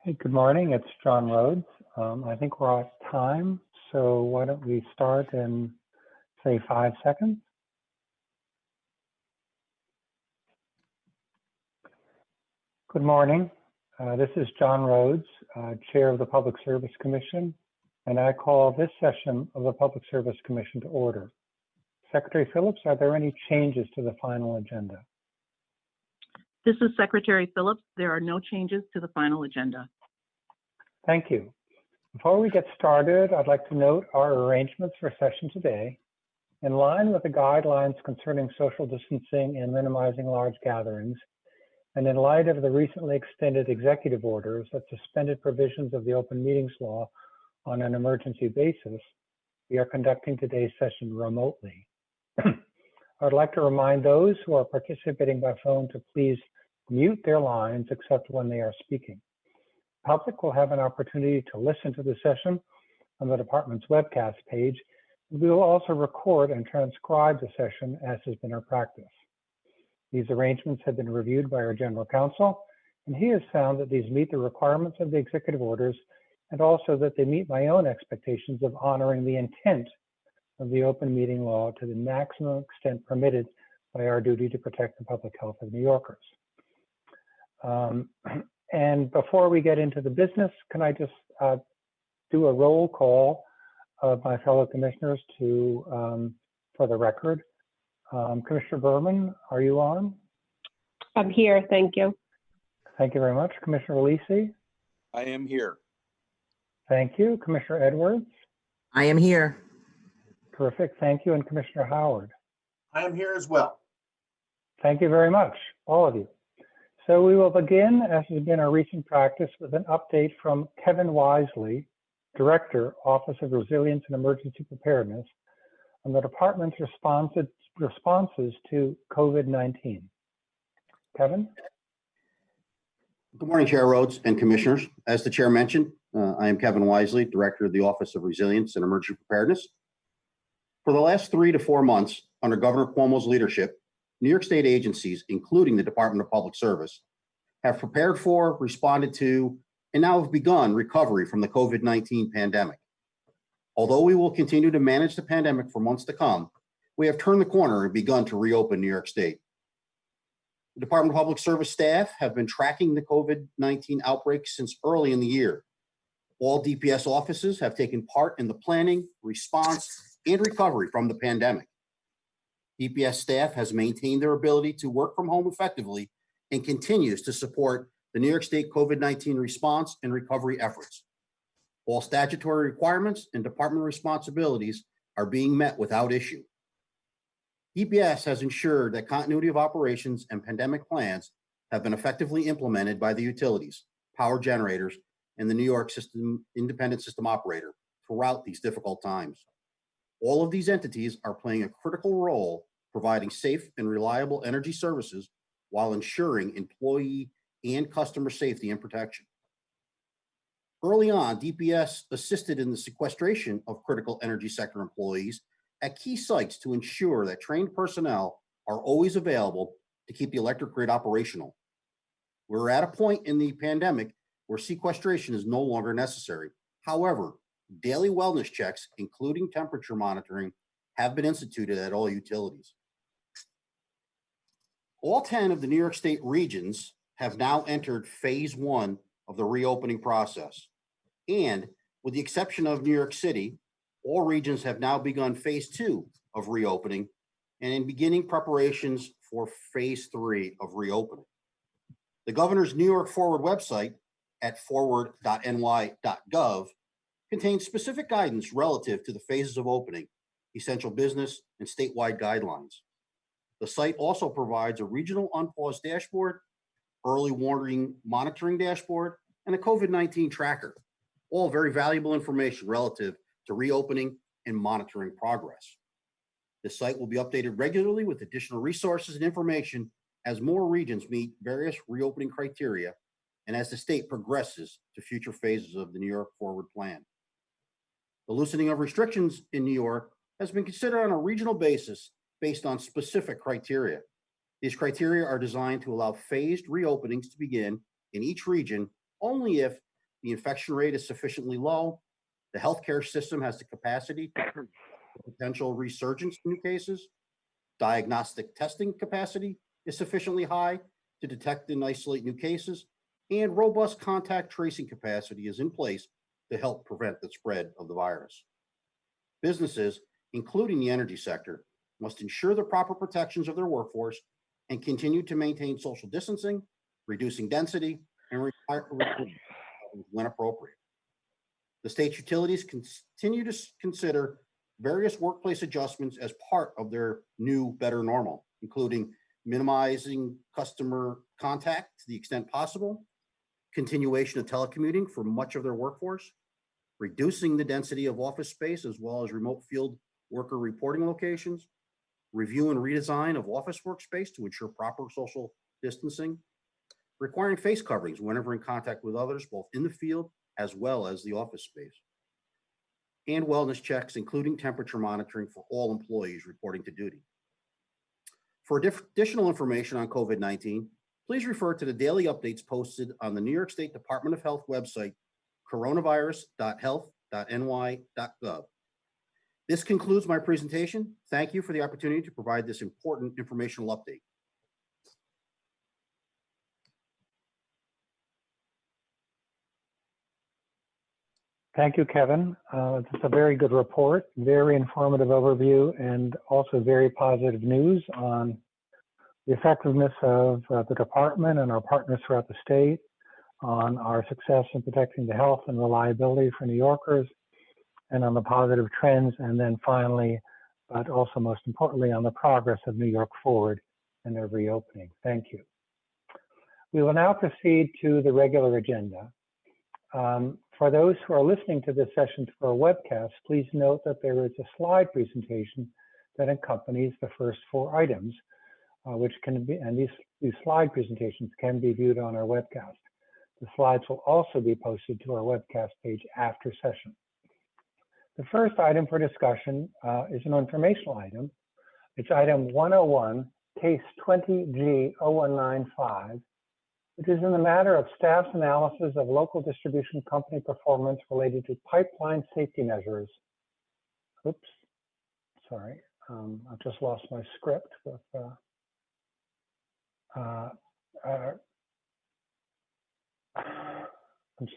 Hey, good morning. It's John Rhodes. I think we're off time, so why don't we start in, say, 5 seconds? Good morning. This is John Rhodes, Chair of the Public Service Commission, and I call this session of the Public Service Commission to order. Secretary Phillips, are there any changes to the final agenda? This is Secretary Phillips. There are no changes to the final agenda. Thank you. Before we get started, I'd like to note our arrangements for session today. In line with the guidelines concerning social distancing and minimizing large gatherings, and in light of the recently extended executive orders that suspended provisions of the open meetings law on an emergency basis, we are conducting today's session remotely. I'd like to remind those who are participating by phone to please mute their lines except when they are speaking. The public will have an opportunity to listen to the session on the department's webcast page. We will also record and transcribe the session as has been our practice. These arrangements have been reviewed by our general counsel, and he has found that these meet the requirements of the executive orders and also that they meet my own expectations of honoring the intent of the open meeting law to the maximum extent permitted by our duty to protect the public health of New Yorkers. And before we get into the business, can I just do a roll call of my fellow commissioners to, for the record. Commissioner Berman, are you on? I'm here, thank you. Thank you very much. Commissioner Lisi? I am here. Thank you. Commissioner Edwards? I am here. Terrific, thank you. And Commissioner Howard? I am here as well. Thank you very much, all of you. So we will begin, as has been our recent practice, with an update from Kevin Wisely, Director, Office of Resilience and Emergency Preparedness, on the department's responses to COVID-19. Kevin? Good morning, Chair Rhodes and Commissioners. As the Chair mentioned, I am Kevin Wisely, Director of the Office of Resilience and Emergency Preparedness. For the last 3 to 4 months, under Governor Cuomo's leadership, New York State agencies, including the Department of Public Service, have prepared for, responded to, and now have begun recovery from the COVID-19 pandemic. Although we will continue to manage the pandemic for months to come, we have turned the corner and begun to reopen New York State. The Department of Public Service staff have been tracking the COVID-19 outbreak since early in the year. All DPS offices have taken part in the planning, response, and recovery from the pandemic. DPS staff has maintained their ability to work from home effectively and continues to support the New York State COVID-19 response and recovery efforts. All statutory requirements and department responsibilities are being met without issue. DPS has ensured that continuity of operations and pandemic plans have been effectively implemented by the utilities, power generators, and the New York Independent System Operator throughout these difficult times. All of these entities are playing a critical role providing safe and reliable energy services while ensuring employee and customer safety and protection. Early on, DPS assisted in the sequestration of critical energy sector employees at key sites to ensure that trained personnel are always available to keep the electric grid operational. We're at a point in the pandemic where sequestration is no longer necessary. However, daily wellness checks, including temperature monitoring, have been instituted at all utilities. All 10 of the New York State regions have now entered phase 1 of the reopening process. And with the exception of New York City, all regions have now begun phase 2 of reopening and in beginning preparations for phase 3 of reopening. The governor's New York Forward website at forward.ny.gov contains specific guidance relative to the phases of opening, essential business, and statewide guidelines. The site also provides a regional unpause dashboard, early warning monitoring dashboard, and a COVID-19 tracker, all very valuable information relative to reopening and monitoring progress. The site will be updated regularly with additional resources and information as more regions meet various reopening criteria and as the state progresses to future phases of the New York Forward Plan. The loosening of restrictions in New York has been considered on a regional basis based on specific criteria. These criteria are designed to allow phased reopenings to begin in each region only if the infection rate is sufficiently low, the healthcare system has the capacity for potential resurgence in new cases, diagnostic testing capacity is sufficiently high to detect and isolate new cases, and robust contact tracing capacity is in place to help prevent the spread of the virus. Businesses, including the energy sector, must ensure the proper protections of their workforce and continue to maintain social distancing, reducing density, and when appropriate. The state's utilities continue to consider various workplace adjustments as part of their new, better normal, including minimizing customer contact to the extent possible, continuation of telecommuting for much of their workforce, reducing the density of office space as well as remote field worker reporting locations, review and redesign of office workspace to ensure proper social distancing, requiring face coverings whenever in contact with others, both in the field as well as the office space, and wellness checks, including temperature monitoring for all employees reporting to duty. For additional information on COVID-19, please refer to the daily updates posted on the New York State Department of Health website, coronavirus.health.ny.gov. This concludes my presentation. Thank you for the opportunity to provide this important informational update. Thank you, Kevin. It's a very good report, very informative overview, and also very positive news on the effectiveness of the department and our partners throughout the state, on our success in protecting the health and reliability for New Yorkers, and on the positive trends, and then finally, but also most importantly, on the progress of New York forward and their reopening. Thank you. We will now proceed to the regular agenda. For those who are listening to this session through our webcast, please note that there is a slide presentation that accompanies the first 4 items, which can be, and these slide presentations can be viewed on our webcast. The slides will also be posted to our webcast page after session. The first item for discussion is an informational item. It's item 101, case 20G0195, which is in the matter of staff's analysis of local distribution company performance related to pipeline safety measures. Oops, sorry, I've just lost my script. With, I'm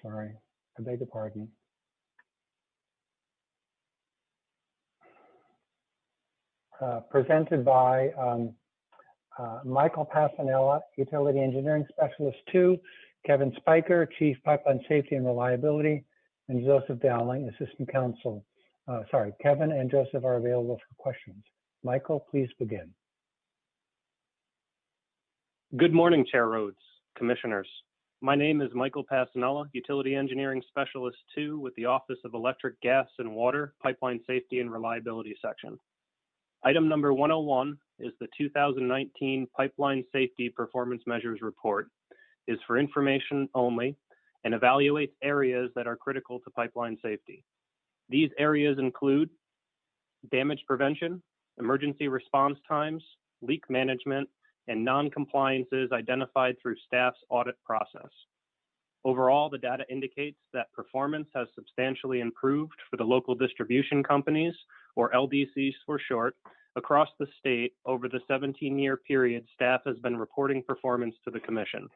sorry, I beg your pardon. Presented by Michael Passanella, Utility Engineering Specialist 2, Kevin Spiker, Chief Pipeline Safety and Reliability, and Joseph Dowling, Assistant Counsel. Kevin and Joseph are available for questions. Michael, please begin. Good morning, Chair Rhodes, Commissioners. My name is Michael Passanella, Utility Engineering Specialist 2 with the Office of Electric, Gas, and Water, Pipeline Safety and Reliability Section. Item number 101 is the 2019 Pipeline Safety Performance Measures Report, is for information only, and evaluates areas that are critical to pipeline safety. These areas include damage prevention, emergency response times, leak management, and non-compliances identified through staff's audit process. Overall, the data indicates that performance has substantially improved for the local distribution companies, or LDCs for short, across the state over the 17-year period staff has been reporting performance to the Commission.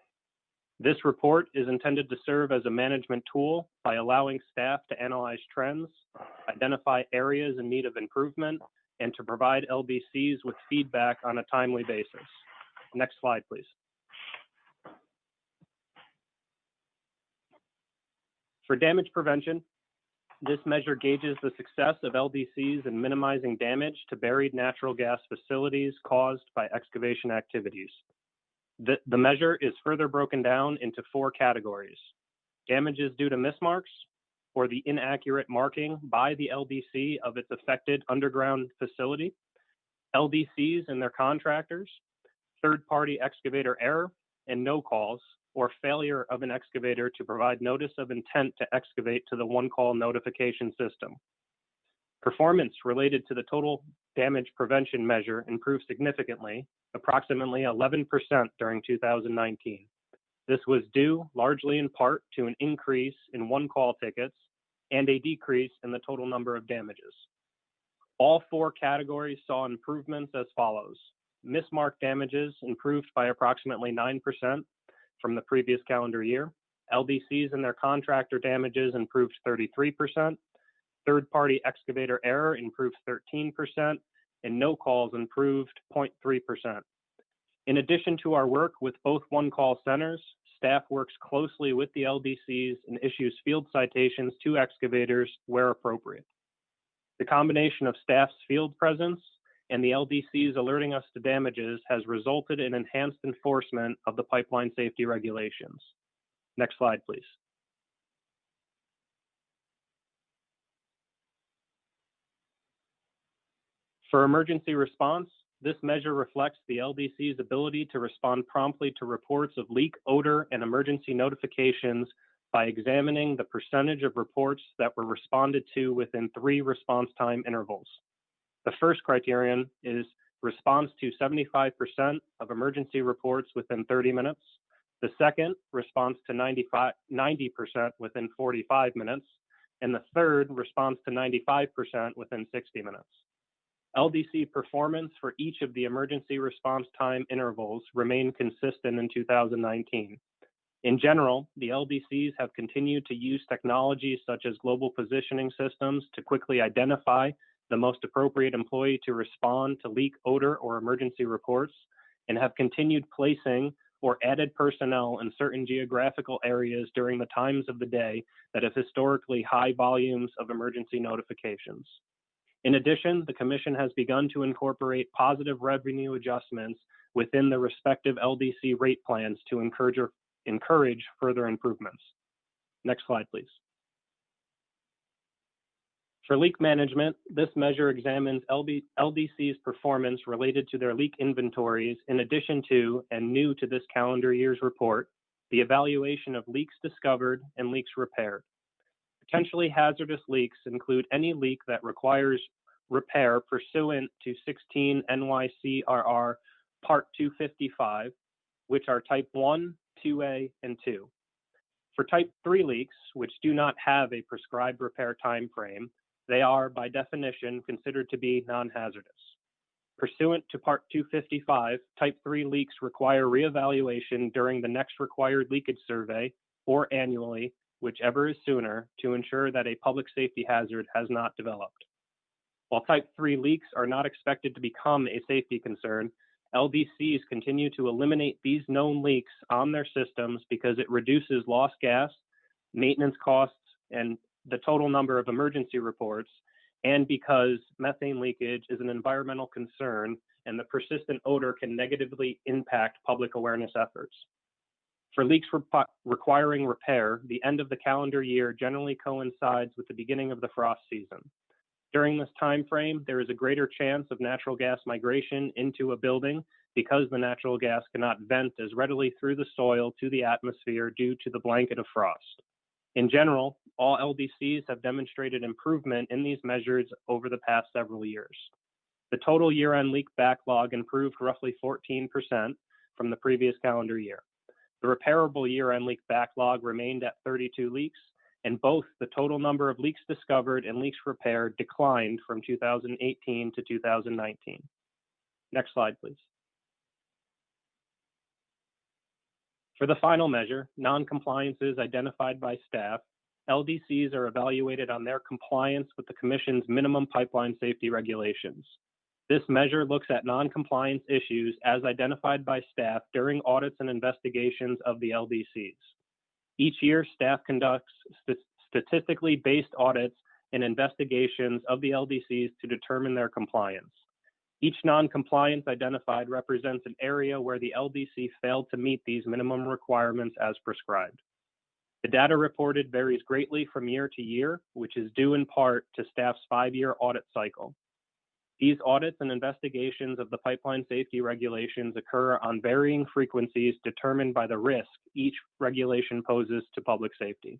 This report is intended to serve as a management tool by allowing staff to analyze trends, identify areas in need of improvement, and to provide LDCs with feedback on a timely basis. Next slide, please. For damage prevention, this measure gauges the success of LDCs in minimizing damage to buried natural gas facilities caused by excavation activities. The measure is further broken down into 4 categories: damages due to mismarks, or the inaccurate marking by the LDC of its affected underground facility, LDCs and their contractors, third-party excavator error, and no calls, or failure of an excavator to provide notice of intent to excavate to the one-call notification system. Performance related to the total damage prevention measure improved significantly, approximately 11% during 2019. This was due largely in part to an increase in one-call tickets and a decrease in the total number of damages. All 4 categories saw improvements as follows. Mismarked damages improved by approximately 9% from the previous calendar year. LDCs and their contractor damages improved 33%. Third-party excavator error improved 13%, and no calls improved 0.3%. In addition to our work with both one-call centers, staff works closely with the LDCs and issues field citations to excavators where appropriate. The combination of staff's field presence and the LDCs alerting us to damages has resulted in enhanced enforcement of the pipeline safety regulations. Next slide, please. For emergency response, this measure reflects the LDC's ability to respond promptly to reports of leak, odor, and emergency notifications by examining the percentage of reports that were responded to within 3 response time intervals. The first criterion is response to 75% of emergency reports within 30 minutes. The second, response to 90% within 45 minutes. And the third, response to 95% within 60 minutes. LDC performance for each of the emergency response time intervals remained consistent in 2019. In general, the LDCs have continued to use technologies such as global positioning systems to quickly identify the most appropriate employee to respond to leak, odor, or emergency reports, and have continued placing or added personnel in certain geographical areas during the times of the day that have historically high volumes of emergency notifications. In addition, the Commission has begun to incorporate positive revenue adjustments within the respective LDC rate plans to encourage further improvements. Next slide, please. For leak management, this measure examines LDC's performance related to their leak inventories in addition to, and new to this calendar year's report, the evaluation of leaks discovered and leaks repaired. Potentially hazardous leaks include any leak that requires repair pursuant to 16 NYCRR Part 255, which are Type 1, 2A, and 2. For Type 3 leaks, which do not have a prescribed repair time frame, they are, by definition, considered to be non-hazardous. Pursuant to Part 255, Type 3 leaks require reevaluation during the next required leakage survey or annually, whichever is sooner, to ensure that a public safety hazard has not developed. While Type 3 leaks are not expected to become a safety concern, LDCs continue to eliminate these known leaks on their systems because it reduces lost gas, maintenance costs, and the total number of emergency reports, and because methane leakage is an environmental concern and the persistent odor can negatively impact public awareness efforts. For leaks requiring repair, the end of the calendar year generally coincides with the beginning of the frost season. During this time frame, there is a greater chance of natural gas migration into a building because the natural gas cannot vent as readily through the soil to the atmosphere due to the blanket of frost. In general, all LDCs have demonstrated improvement in these measures over the past several years. The total year-end leak backlog improved roughly 14% from the previous calendar year. The repairable year-end leak backlog remained at 32 leaks, and both the total number of leaks discovered and leaks repaired declined from 2018 to 2019. Next slide, please. For the final measure, non-compliances identified by staff, LDCs are evaluated on their compliance with the Commission's minimum pipeline safety regulations. This measure looks at non-compliance issues as identified by staff during audits and investigations of the LDCs. Each year, staff conducts statistically based audits and investigations of the LDCs to determine their compliance. Each non-compliance identified represents an area where the LDC failed to meet these minimum requirements as prescribed. The data reported varies greatly from year to year, which is due in part to staff's 5-year audit cycle. These audits and investigations of the pipeline safety regulations occur on varying frequencies determined by the risk each regulation poses to public safety.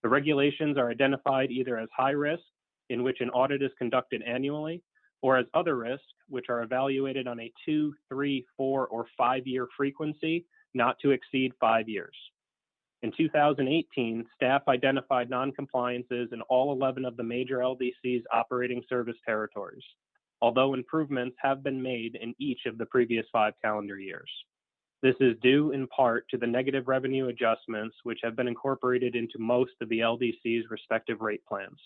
The regulations are identified either as high risk, in which an audit is conducted annually, or as other risks, which are evaluated on a 2, 3, 4, or 5-year frequency, not to exceed 5 years. In 2018, staff identified noncompliances in all 11 of the major LDC's operating service territories, although improvements have been made in each of the previous 5 calendar years. This is due in part to the negative revenue adjustments, which have been incorporated into most of the LDC's respective rate plans.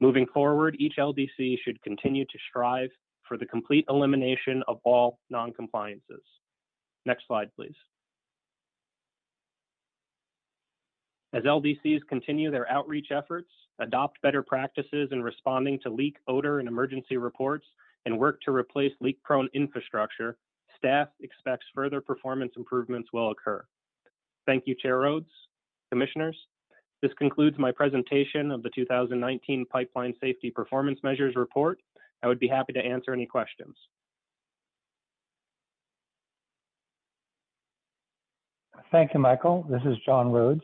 Moving forward, each LDC should continue to strive for the complete elimination of all noncompliances. Next slide, please. As LDCs continue their outreach efforts, adopt better practices in responding to leak, odor, and emergency reports, and work to replace leak-prone infrastructure, staff expects further performance improvements will occur. Thank you, Chair Rhodes, Commissioners. This concludes my presentation of the 2019 Pipeline Safety Performance Measures Report. I would be happy to answer any questions. Thank you, Michael. This is John Rhodes.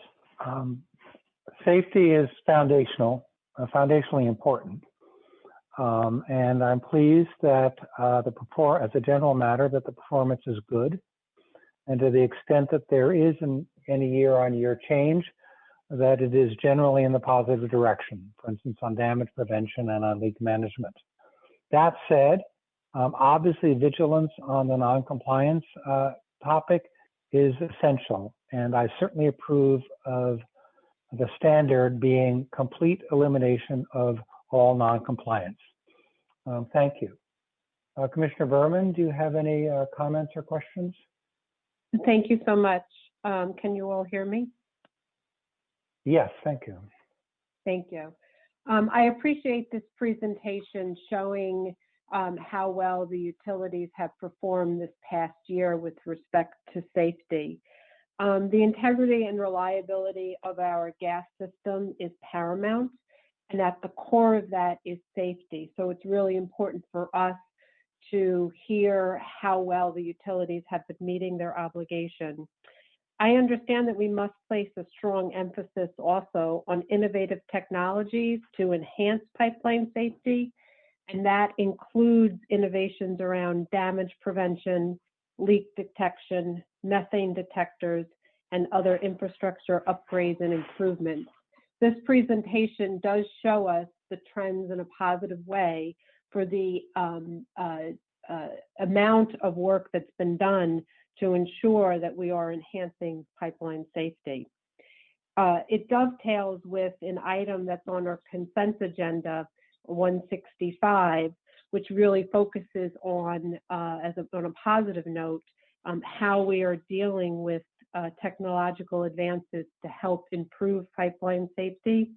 Safety is foundationally important. And I'm pleased that as a general matter, that the performance is good. And to the extent that there is any year-on-year change, that it is generally in the positive direction, for instance, on damage prevention and on leak management. That said, obviously vigilance on the non-compliance topic is essential. And I certainly approve of the standard being complete elimination of all non-compliance. Thank you. Commissioner Berman, do you have any comments or questions? Thank you so much. Can you all hear me? Yes, thank you. Thank you. I appreciate this presentation showing how well the utilities have performed this past year with respect to safety. The integrity and reliability of our gas system is paramount, and at the core of that is safety. So it's really important for us to hear how well the utilities have been meeting their obligation. I understand that we must place a strong emphasis also on innovative technologies to enhance pipeline safety, and that includes innovations around damage prevention, leak detection, methane detectors, and other infrastructure upgrades and improvements. This presentation does show us the trends in a positive way for the amount of work that's been done to ensure that we are enhancing pipeline safety. It dovetails with an item that's on our consent agenda, 165, which really focuses on, on a positive note, how we are dealing with technological advances to help improve pipeline safety.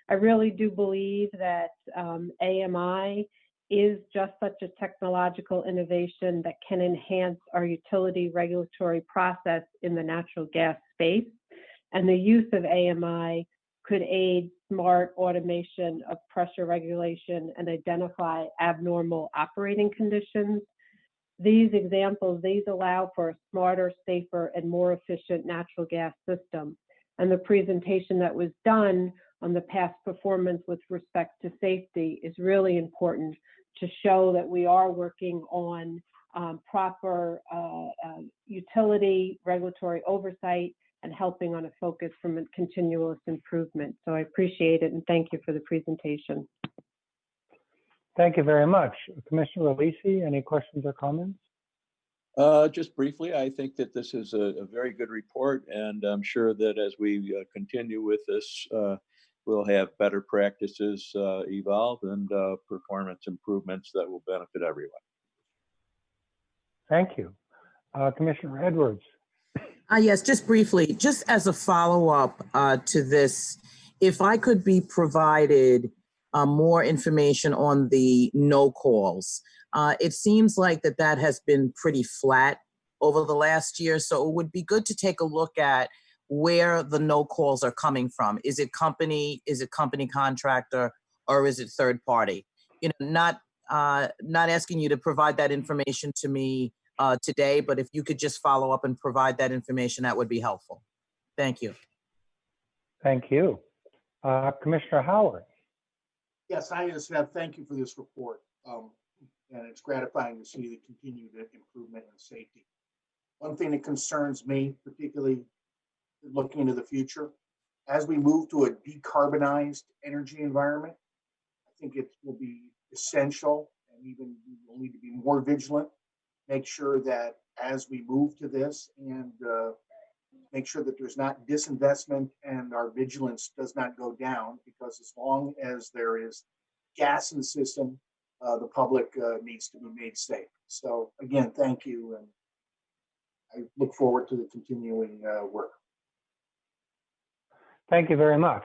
I really do believe that AMI is just such a technological innovation that can enhance our utility regulatory process in the natural gas space. And the use of AMI could aid smart automation of pressure regulation and identify abnormal operating conditions. These examples, these allow for a smarter, safer, and more efficient natural gas system. And the presentation that was done on the past performance with respect to safety is really important to show that we are working on proper utility regulatory oversight and helping on a focus from a continuous improvement. So I appreciate it and thank you for the presentation. Thank you very much. Commissioner Alisi, any questions or comments? Just briefly, I think that this is a very good report, and I'm sure that as we continue with this, we'll have better practices evolve and performance improvements that will benefit everyone. Thank you. Commissioner Edwards. Yes, just briefly, just as a follow-up to this, if I could be provided more information on the no calls. It seems like that has been pretty flat over the last year, so it would be good to take a look at where the no calls are coming from. Is it company contractor, or is it third party? You know, not asking you to provide that information to me today, but if you could just follow up and provide that information, that would be helpful. Thank you. Thank you. Commissioner Howard. Yes, I just have thank you for this report. And it's gratifying to see the continued improvement in safety. One thing that concerns me, particularly looking into the future, as we move to a decarbonized energy environment, I think it will be essential, and even we will need to be more vigilant, make sure that as we move to this and make sure that there's not disinvestment and our vigilance does not go down, because as long as there is gas in the system, the public needs to be made safe. So again, thank you, and I look forward to the continuing work. Thank you very much.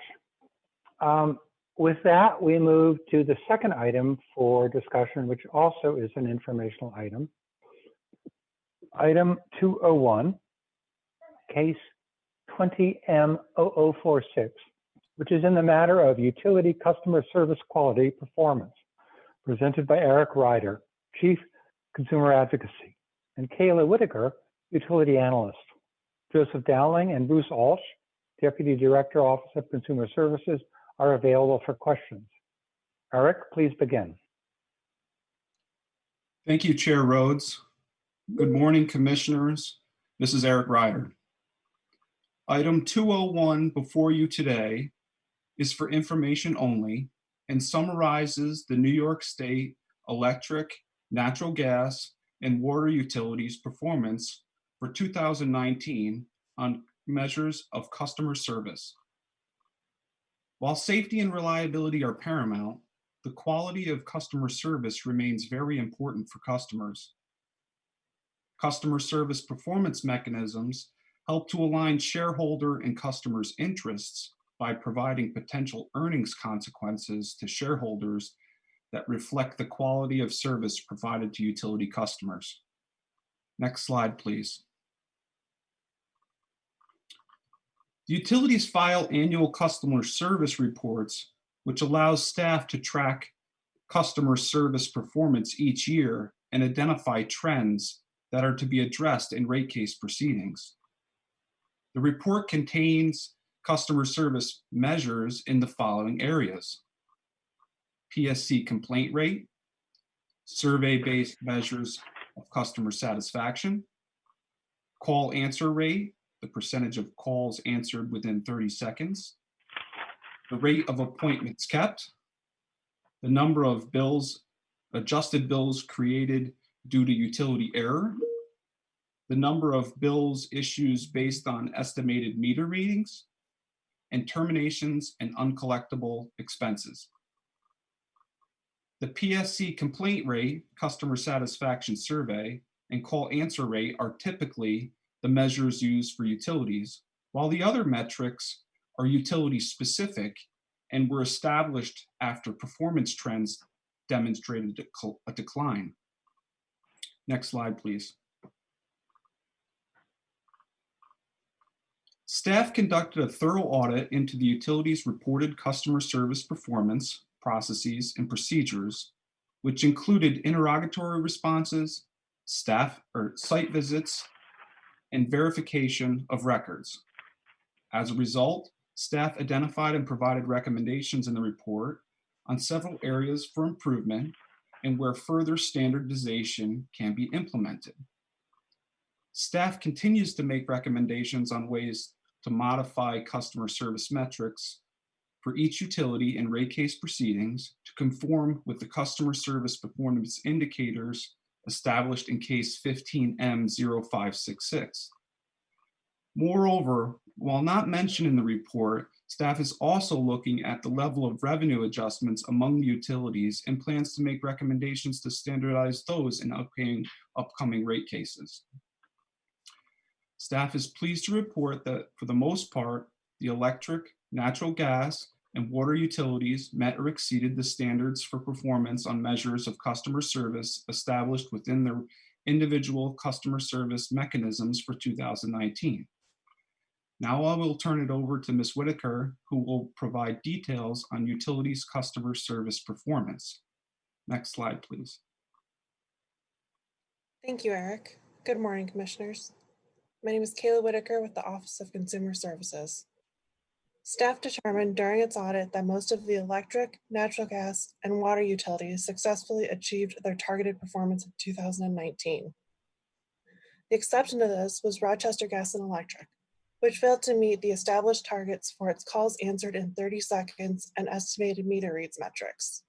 With that, we move to the second item for discussion, which also is an informational item. Item 201, case 20M0046, which is in the matter of utility customer service quality performance, presented by Eric Ryder, Chief Consumer Advocacy, and Kayla Whitaker, Utility Analyst. Joseph Dowling and Bruce Alsh, Deputy Director, Office of Consumer Services, are available for questions. Eric, please begin. Thank you, Chair Rhodes. Good morning, Commissioners. This is Eric Ryder. Item 201 before you today is for information only and summarizes the New York State electric, natural gas, and water utilities performance for 2019 on measures of customer service. While safety and reliability are paramount, the quality of customer service remains very important for customers. Customer service performance mechanisms help to align shareholder and customers' interests by providing potential earnings consequences to shareholders that reflect the quality of service provided to utility customers. Next slide, please. The utilities file annual customer service reports, which allows staff to track customer service performance each year and identify trends that are to be addressed in rate case proceedings. The report contains customer service measures in the following areas: PSC complaint rate, survey-based measures of customer satisfaction, call answer rate, the percentage of calls answered within 30 seconds, the rate of appointments kept, the number of bills, adjusted bills created due to utility error, the number of bills issues based on estimated meter readings, and terminations and uncollectible expenses. The PSC complaint rate, customer satisfaction survey, and call answer rate are typically the measures used for utilities, while the other metrics are utility specific and were established after performance trends demonstrated a decline. Next slide, please. Staff conducted a thorough audit into the utility's reported customer service performance, processes, and procedures, which included interrogatory responses, staff or site visits, and verification of records. As a result, staff identified and provided recommendations in the report on several areas for improvement and where further standardization can be implemented. Staff continues to make recommendations on ways to modify customer service metrics for each utility in rate case proceedings to conform with the customer service performance indicators established in case 15M0566. Moreover, while not mentioned in the report, staff is also looking at the level of revenue adjustments among the utilities and plans to make recommendations to standardize those in upcoming rate cases. Staff is pleased to report that for the most part, the electric, natural gas, and water utilities met or exceeded the standards for performance on measures of customer service established within their individual customer service mechanisms for 2019. Now I will turn it over to Ms. Whitaker, who will provide details on utilities customer service performance. Next slide, please. Thank you, Eric. Good morning, Commissioners. My name is Kayla Whitaker with the Office of Consumer Services. Staff determined during its audit that most of the electric, natural gas, and water utilities successfully achieved their targeted performance in 2019. The exception to this was Rochester Gas and Electric, which failed to meet the established targets for its calls answered in 30 seconds and estimated meter reads metrics.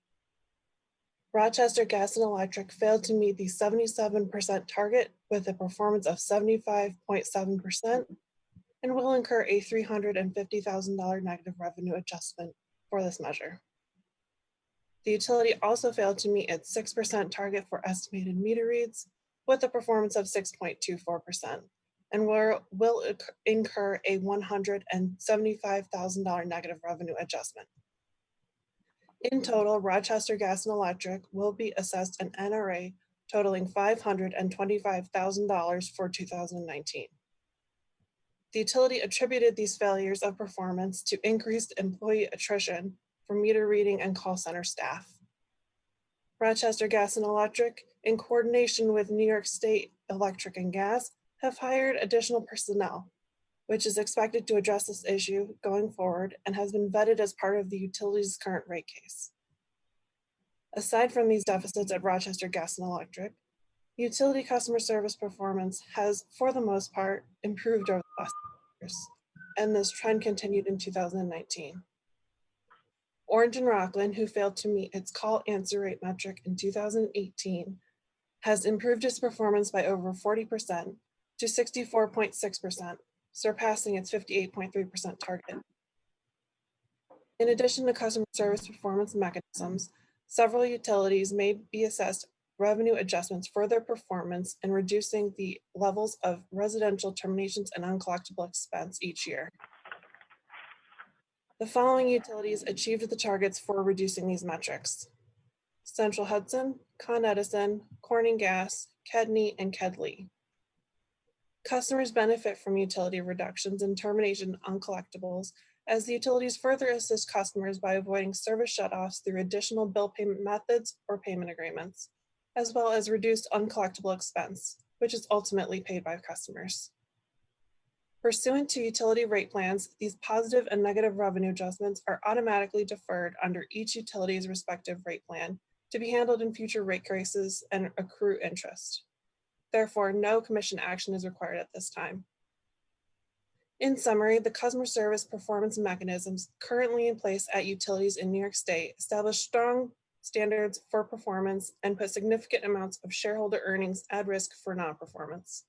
Rochester Gas and Electric failed to meet the 77% target with a performance of 75.7% and will incur a $350,000 negative revenue adjustment for this measure. The utility also failed to meet its 6% target for estimated meter reads with a performance of 6.24% and will incur a $175,000 negative revenue adjustment. In total, Rochester Gas and Electric will be assessed an NRA totaling $525,000 for 2019. The utility attributed these failures of performance to increased employee attrition for meter reading and call center staff. Rochester Gas and Electric, in coordination with New York State Electric and Gas, have hired additional personnel, which is expected to address this issue going forward and has been vetted as part of the utility's current rate case. Aside from these deficits at Rochester Gas and Electric, utility customer service performance has, for the most part, improved over the last years, and this trend continued in 2019. Orange and Rockland, who failed to meet its call answer rate metric in 2018, has improved its performance by over 40% to 64.6%, surpassing its 58.3% target. In addition to customer service performance mechanisms, several utilities may be assessed revenue adjustments for their performance in reducing the levels of residential terminations and uncollectible expense each year. The following utilities achieved the targets for reducing these metrics: Central Hudson, Con Edison, Corning Gas, Kedney, and Kedley. Customers benefit from utility reductions in termination uncollectibles as the utilities further assist customers by avoiding service shutoffs through additional bill payment methods or payment agreements, as well as reduced uncollectible expense, which is ultimately paid by customers. Pursuant to utility rate plans, these positive and negative revenue adjustments are automatically deferred under each utility's respective rate plan to be handled in future rate cases and accrue interest. Therefore, no commission action is required at this time. In summary, the customer service performance mechanisms currently in place at utilities in New York State establish strong standards for performance and put significant amounts of shareholder earnings at risk for non-performance.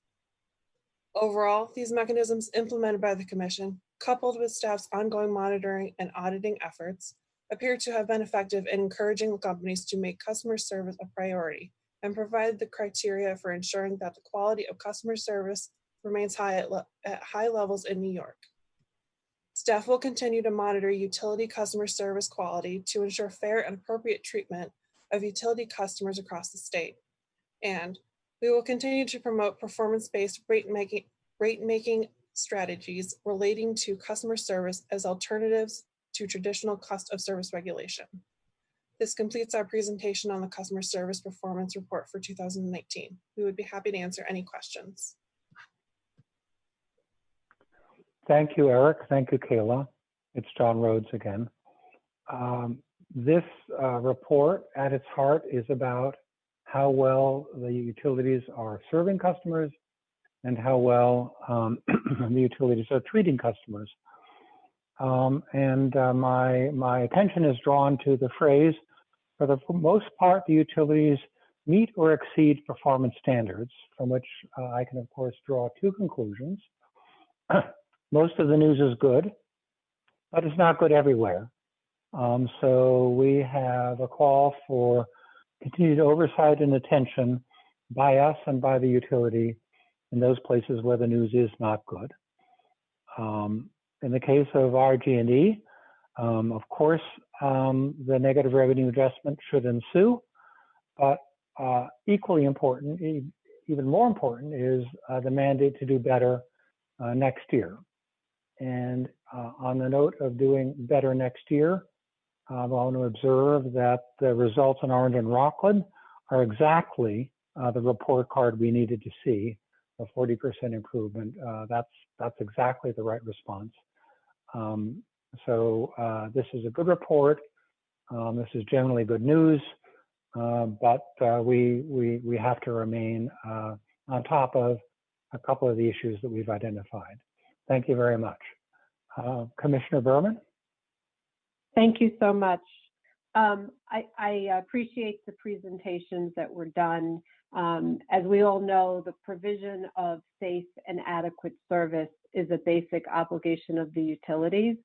Overall, these mechanisms implemented by the Commission, coupled with staff's ongoing monitoring and auditing efforts, appear to have been effective in encouraging companies to make customer service a priority and provide the criteria for ensuring that the quality of customer service remains high at high levels in New York. Staff will continue to monitor utility customer service quality to ensure fair and appropriate treatment of utility customers across the state. And we will continue to promote performance-based rate-making strategies relating to customer service as alternatives to traditional cost of service regulation. This completes our presentation on the customer service performance report for 2019. We would be happy to answer any questions. Thank you, Eric. Thank you, Kayla. It's John Rhodes again. This report at its heart is about how well the utilities are serving customers and how well the utilities are treating customers. My attention is drawn to the phrase, for the most part, the utilities meet or exceed performance standards, from which I can, of course, draw two conclusions. Most of the news is good, but it's not good everywhere. So we have a call for continued oversight and attention by us and by the utility in those places where the news is not good. In the case of RG&E, of course, the negative revenue adjustment should ensue, but equally important, even more important, is the mandate to do better next year. And on the note of doing better next year, I want to observe that the results in Orange and Rockland are exactly the report card we needed to see, a 40% improvement. That's exactly the right response. So this is a good report. This is generally good news, but we have to remain on top of a couple of the issues that we've identified. Thank you very much. Commissioner Berman? Thank you so much. I appreciate the presentations that were done. As we all know, the provision of safe and adequate service is a basic obligation of the utilities,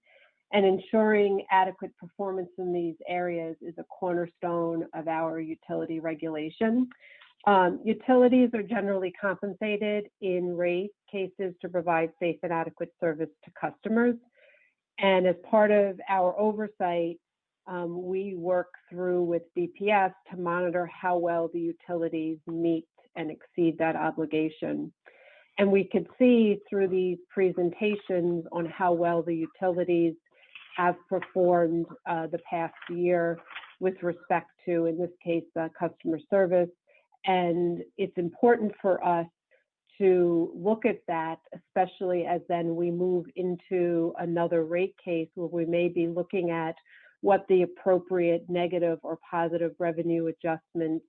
and ensuring adequate performance in these areas is a cornerstone of our utility regulation. Utilities are generally compensated in rate cases to provide safe and adequate service to customers. And as part of our oversight, we work through with DPS to monitor how well the utilities meet and exceed that obligation. And we could see through these presentations on how well the utilities have performed the past year with respect to, in this case, customer service. And it's important for us to look at that, especially as then we move into another rate case where we may be looking at what the appropriate negative or positive revenue adjustment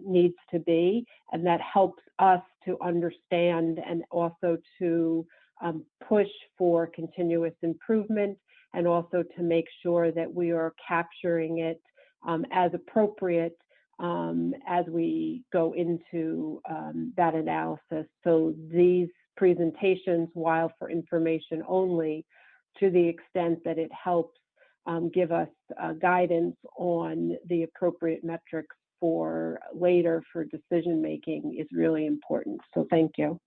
needs to be. And that helps us to understand and also to push for continuous improvement, and also to make sure that we are capturing it as appropriate as we go into that analysis. So these presentations, while for information only, to the extent that it helps give us guidance on the appropriate metrics for later for decision making, is really important. So thank you.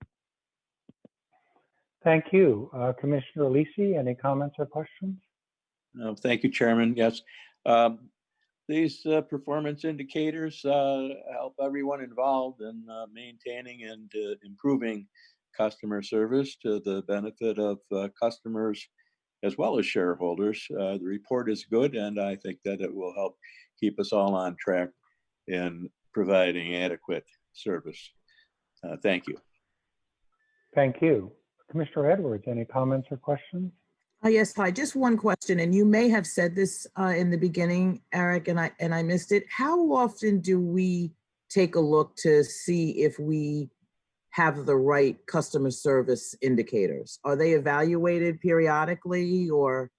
Thank you. Commissioner Lisi, any comments or questions? Thank you, Chairman. Yes. These performance indicators help everyone involved in maintaining and improving customer service to the benefit of customers as well as shareholders. The report is good, and I think that it will help keep us all on track in providing adequate service. Thank you. Thank you. Commissioner Edwards, any comments or questions? Yes, hi. Just one question, and you may have said this in the beginning, Eric, and I missed it. How often do we take a look to see if we have the right customer service indicators? Are they evaluated periodically, or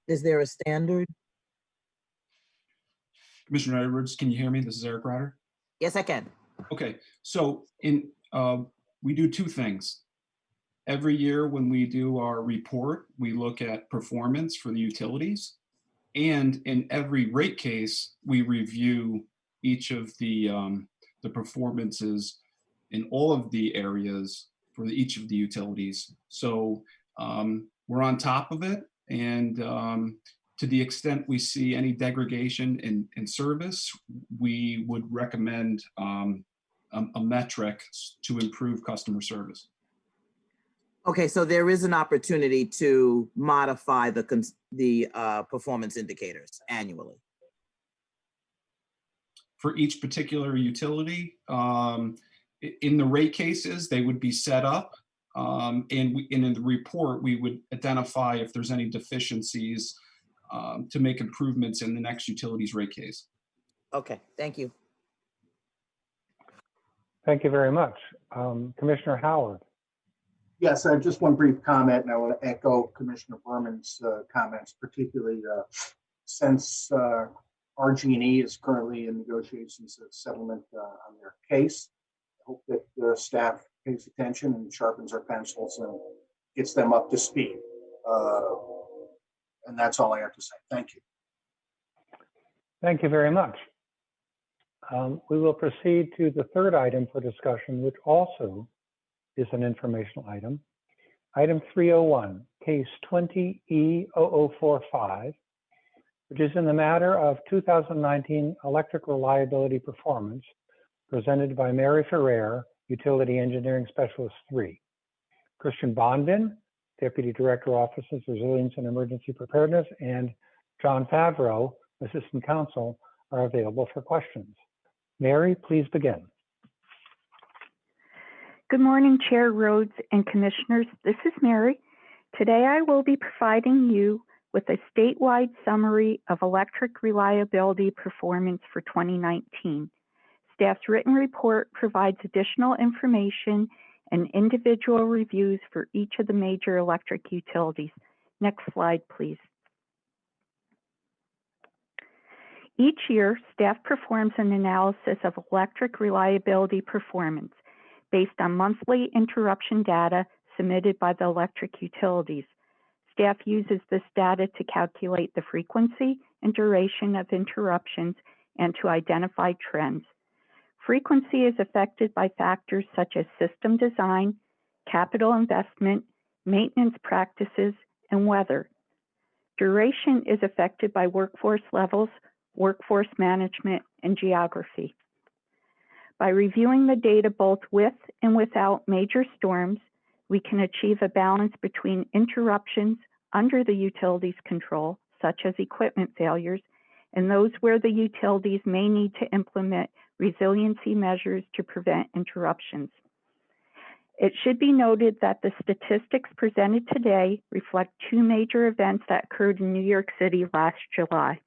is there a standard? Commissioner Edwards, can you hear me? This is Eric Ryder. Yes, I can. Okay, so we do two things. Every year when we do our report, we look at performance for the utilities. And in every rate case, we review each of the performances in all of the areas for each of the utilities. So we're on top of it. And to the extent we see any degradation in service, we would recommend a metric to improve customer service. Okay, so there is an opportunity to modify the performance indicators annually. For each particular utility, in the rate cases, they would be set up, and in the report, we would identify if there's any deficiencies to make improvements in the next utilities rate case. Okay, thank you. Thank you very much. Commissioner Howard. Yes, just one brief comment, and I want to echo Commissioner Berman's comments, particularly since RG&E is currently in negotiations of settlement on their case. I hope that the staff pays attention and sharpens our pencils and gets them up to speed. And that's all I have to say. Thank you. Thank you very much. We will proceed to the third item for discussion, which also is an informational item. Item 301, case 20E0045, which is in the matter of 2019 electric reliability performance, presented by Mary Ferrer, Utility Engineering Specialist 3. Christian Bonvin, Deputy Director, Offices, Resilience and Emergency Preparedness, and John Favreau, Assistant Counsel, are available for questions. Mary, please begin. Good morning, Chair Rhodes and Commissioners. This is Mary. Today I will be providing you with a statewide summary of electric reliability performance for 2019. Staff's written report provides additional information and individual reviews for each of the major electric utilities. Next slide, please. Each year, staff performs an analysis of electric reliability performance based on monthly interruption data submitted by the electric utilities. Staff uses this data to calculate the frequency and duration of interruptions and to identify trends. Frequency is affected by factors such as system design, capital investment, maintenance practices, and weather. Duration is affected by workforce levels, workforce management, and geography. By reviewing the data both with and without major storms, we can achieve a balance between interruptions under the utility's control, such as equipment failures, and those where the utilities may need to implement resiliency measures to prevent interruptions. It should be noted that the statistics presented today reflect two major events that occurred in New York City last July.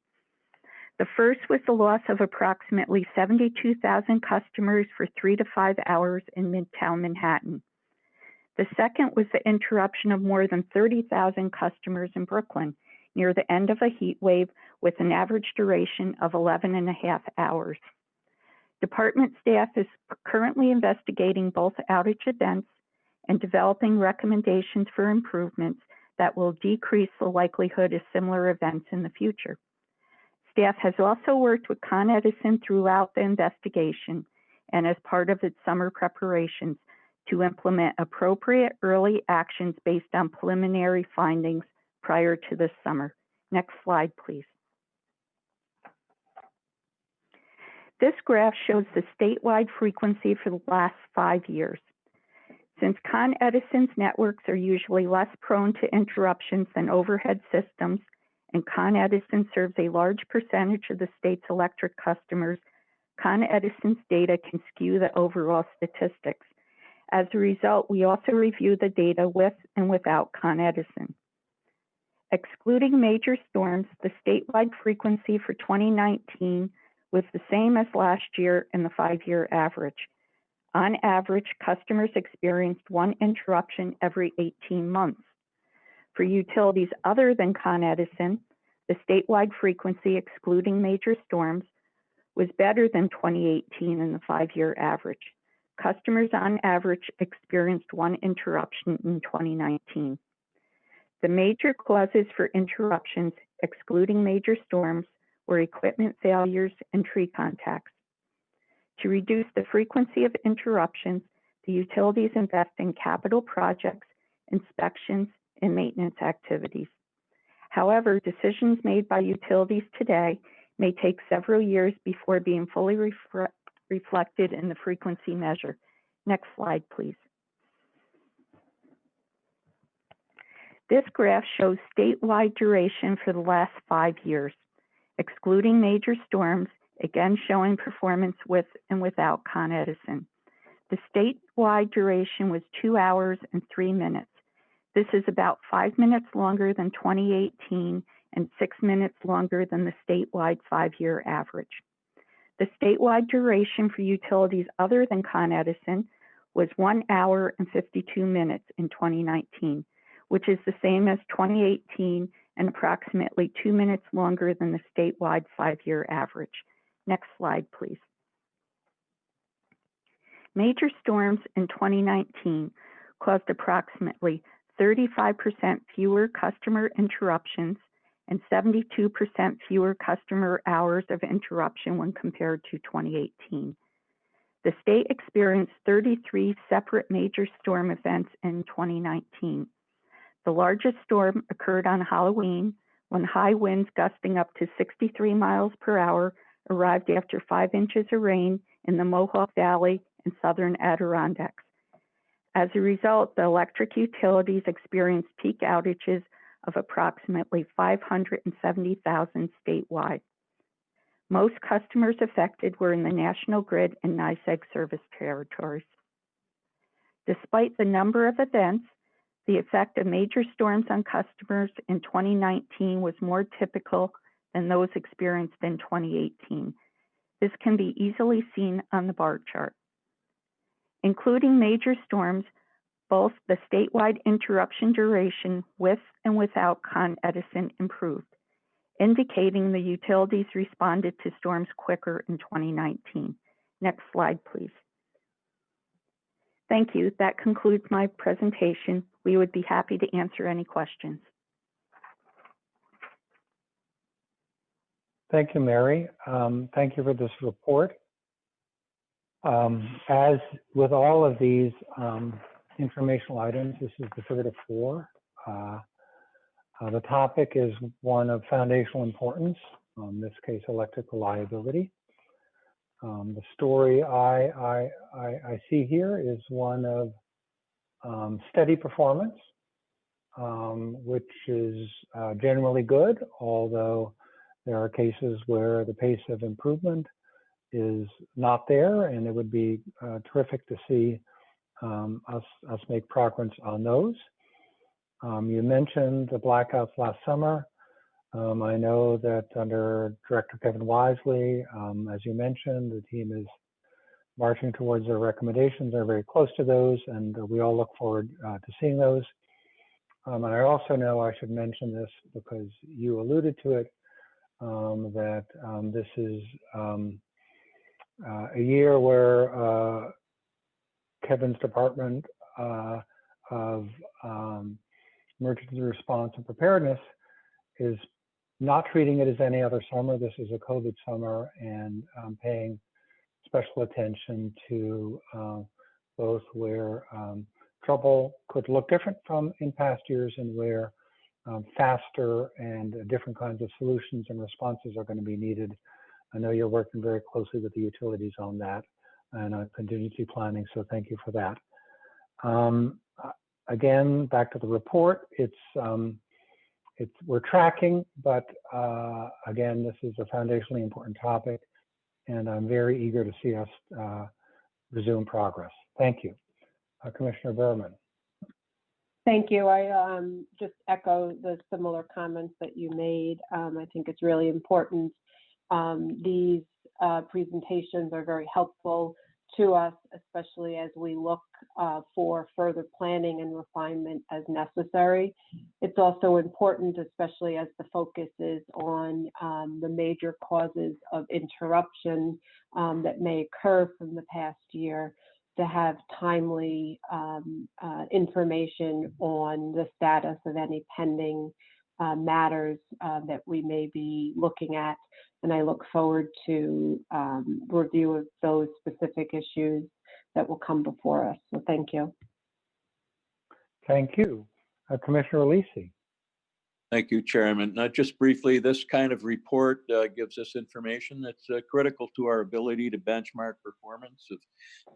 The first was the loss of approximately 72,000 customers for 3 to 5 hours in Midtown Manhattan. The second was the interruption of more than 30,000 customers in Brooklyn near the end of a heat wave with an average duration of 11.5 hours. Department staff is currently investigating both outage events and developing recommendations for improvements that will decrease the likelihood of similar events in the future. Staff has also worked with Con Edison throughout the investigation and as part of its summer preparations to implement appropriate early actions based on preliminary findings prior to this summer. Next slide, please. This graph shows the statewide frequency for the last 5 years. Since Con Edison's networks are usually less prone to interruptions than overhead systems, and Con Edison serves a large percentage of the state's electric customers, Con Edison's data can skew the overall statistics. As a result, we also review the data with and without Con Edison. Excluding major storms, the statewide frequency for 2019 was the same as last year in the 5-year average. On average, customers experienced 1 interruption every 18 months. For utilities other than Con Edison, the statewide frequency, excluding major storms, was better than 2018 in the 5-year average. Customers on average experienced 1 interruption in 2019. The major causes for interruptions, excluding major storms, were equipment failures and tree contacts. To reduce the frequency of interruptions, the utilities invest in capital projects, inspections, and maintenance activities. However, decisions made by utilities today may take several years before being fully reflected in the frequency measure. Next slide, please. This graph shows statewide duration for the last 5 years, excluding major storms, again showing performance with and without Con Edison. The statewide duration was 2 hours and 3 minutes. This is about 5 minutes longer than 2018 and 6 minutes longer than the statewide 5-year average. The statewide duration for utilities other than Con Edison was 1 hour and 52 minutes in 2019, which is the same as 2018 and approximately 2 minutes longer than the statewide 5-year average. Next slide, please. Major storms in 2019 caused approximately 35% fewer customer interruptions and 72% fewer customer hours of interruption when compared to 2018. The state experienced 33 separate major storm events in 2019. The largest storm occurred on Halloween when high winds gusting up to 63 miles per hour arrived after 5 inches of rain in the Mohawk Valley and southern Adirondacks. As a result, the electric utilities experienced peak outages of approximately 570,000 statewide. Most customers affected were in the National Grid and NYSEG service territories. Despite the number of events, the effect of major storms on customers in 2019 was more typical than those experienced in 2018. This can be easily seen on the bar chart. Including major storms, both the statewide interruption duration with and without Con Edison improved, indicating the utilities responded to storms quicker in 2019. Next slide, please. Thank you. That concludes my presentation. We would be happy to answer any questions. Thank you, Mary. Thank you for this report. As with all of these informational items, this is the third of four. The topic is one of foundational importance, in this case, electric reliability. The story I see here is one of steady performance, which is generally good, although there are cases where the pace of improvement is not there, and it would be terrific to see us make progress on those. You mentioned the blackouts last summer. I know that under Director Kevin Wisely, as you mentioned, the team is marching towards their recommendations. They're very close to those, and we all look forward to seeing those. And I also know I should mention this because you alluded to it, that this is a year where Kevin's Department of Emergency Response and Preparedness is not treating it as any other summer. This is a COVID summer, and paying special attention to both where trouble could look different from in past years and where faster and different kinds of solutions and responses are going to be needed. I know you're working very closely with the utilities on that and on contingency planning, so thank you for that. Again, back to the report, we're tracking, but again, this is a foundationally important topic, and I'm very eager to see us resume progress. Thank you. Commissioner Berman. Thank you. I just echo the similar comments that you made. I think it's really important. These presentations are very helpful to us, especially as we look for further planning and refinement as necessary. It's also important, especially as the focus is on the major causes of interruption that may occur from the past year, to have timely information on the status of any pending matters that we may be looking at. And I look forward to review of those specific issues that will come before us. So thank you. Thank you. Commissioner Lisi. Thank you, Chairman. Just briefly, this kind of report gives us information that's critical to our ability to benchmark performance of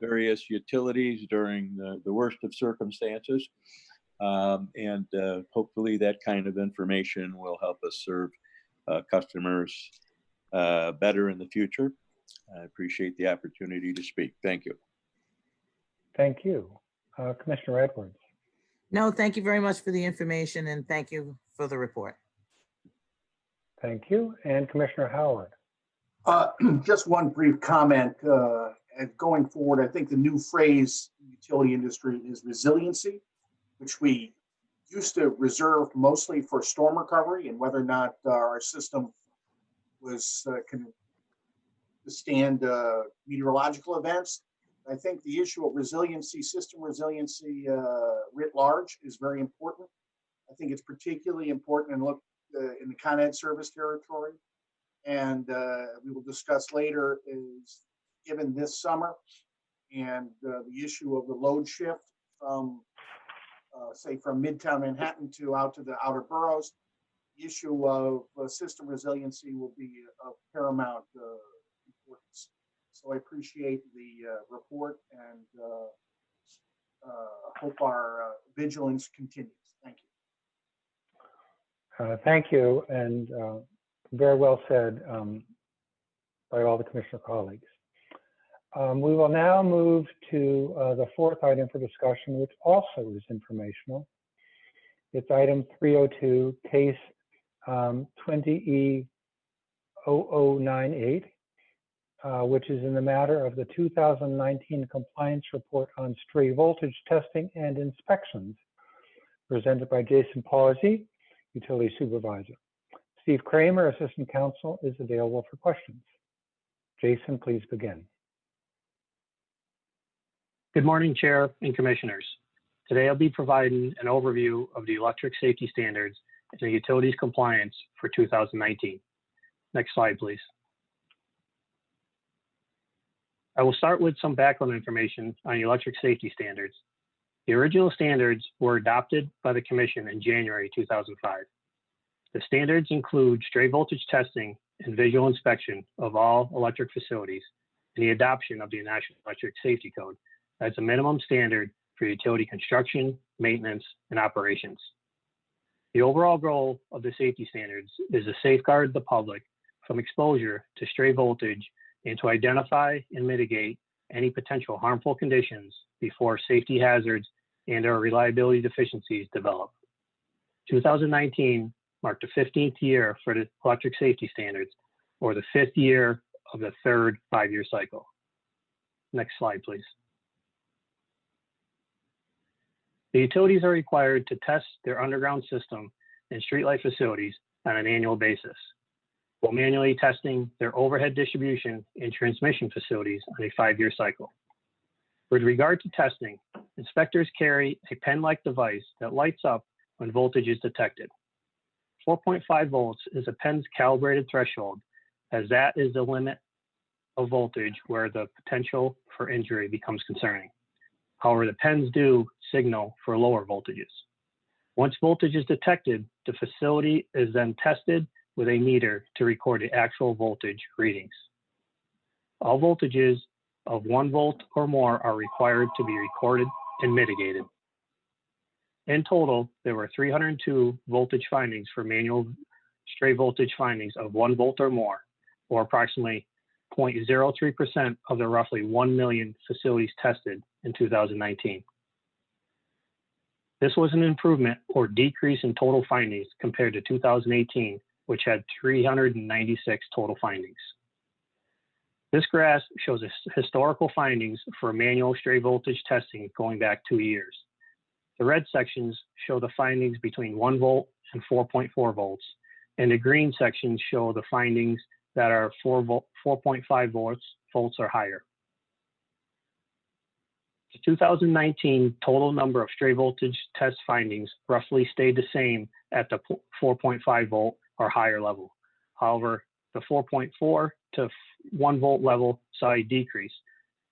various utilities during the worst of circumstances. And hopefully that kind of information will help us serve customers better in the future. I appreciate the opportunity to speak. Thank you. Thank you. Commissioner Edwards. No, thank you very much for the information, and thank you for the report. Thank you. And Commissioner Howard. Just one brief comment. And going forward, I think the new phrase in the utility industry is resiliency, which we used to reserve mostly for storm recovery and whether or not our system was can withstand meteorological events. I think the issue of resiliency, system resiliency writ large, is very important. I think it's particularly important in the Con Ed service territory. And we will discuss later is given this summer and the issue of the load shift from, say, from Midtown Manhattan to out to the outer boroughs, the issue of system resiliency will be of paramount importance. So I appreciate the report and hope our vigilance continues. Thank you. Thank you, and very well said by all the commissioner colleagues. We will now move to the fourth item for discussion, which also is informational. It's item 302, case 20E0098. which is in the matter of the 2019 compliance report on stray voltage testing and inspections, presented by Jason Pawsey, Utility Supervisor. Steve Kramer, Assistant Counsel, is available for questions. Jason, please begin. Good morning, Chair and Commissioners. Today I'll be providing an overview of the electric safety standards and the utilities compliance for 2019. Next slide, please. I will start with some background information on the electric safety standards. The original standards were adopted by the Commission in January 2005. The standards include stray voltage testing and visual inspection of all electric facilities and the adoption of the National Electric Safety Code as a minimum standard for utility construction, maintenance, and operations. The overall goal of the safety standards is to safeguard the public from exposure to stray voltage and to identify and mitigate any potential harmful conditions before safety hazards and/or reliability deficiencies develop. 2019 marked the 15th year for the electric safety standards, or the 5th year of the third 5-year cycle. Next slide, please. The utilities are required to test their underground system and streetlight facilities on an annual basis, while manually testing their overhead distribution and transmission facilities on a 5-year cycle. With regard to testing, inspectors carry a pen-like device that lights up when voltage is detected. 4.5 volts is a pen's calibrated threshold, as that is the limit of voltage where the potential for injury becomes concerning. However, the pens do signal for lower voltages. Once voltage is detected, the facility is then tested with a meter to record the actual voltage readings. All voltages of 1 volt or more are required to be recorded and mitigated. In total, there were 302 voltage findings for manual stray voltage findings of 1 volt or more, or approximately 0.03% of the roughly 1 million facilities tested in 2019. This was an improvement or decrease in total findings compared to 2018, which had 396 total findings. This graph shows historical findings for manual stray voltage testing going back 2 years. The red sections show the findings between 1 volt and 4.4 volts, and the green sections show the findings that are 4.5 volts or higher. The 2019 total number of stray voltage test findings roughly stayed the same at the 4.5 volt or higher level. However, the 4.4 to 1 volt level saw a decrease,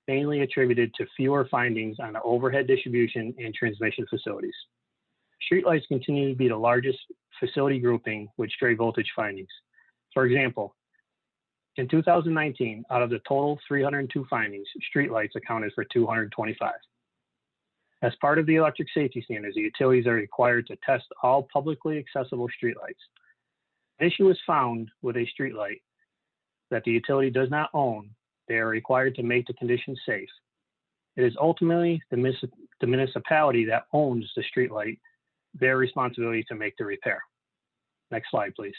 mainly attributed to fewer findings on the overhead distribution and transmission facilities. Streetlights continue to be the largest facility grouping with stray voltage findings. For example, in 2019, out of the total 302 findings, streetlights accounted for 225. As part of the electric safety standards, the utilities are required to test all publicly accessible streetlights. An issue is found with a streetlight that the utility does not own. They are required to make the condition safe. It is ultimately the municipality that owns the streetlight, their responsibility to make the repair. Next slide, please.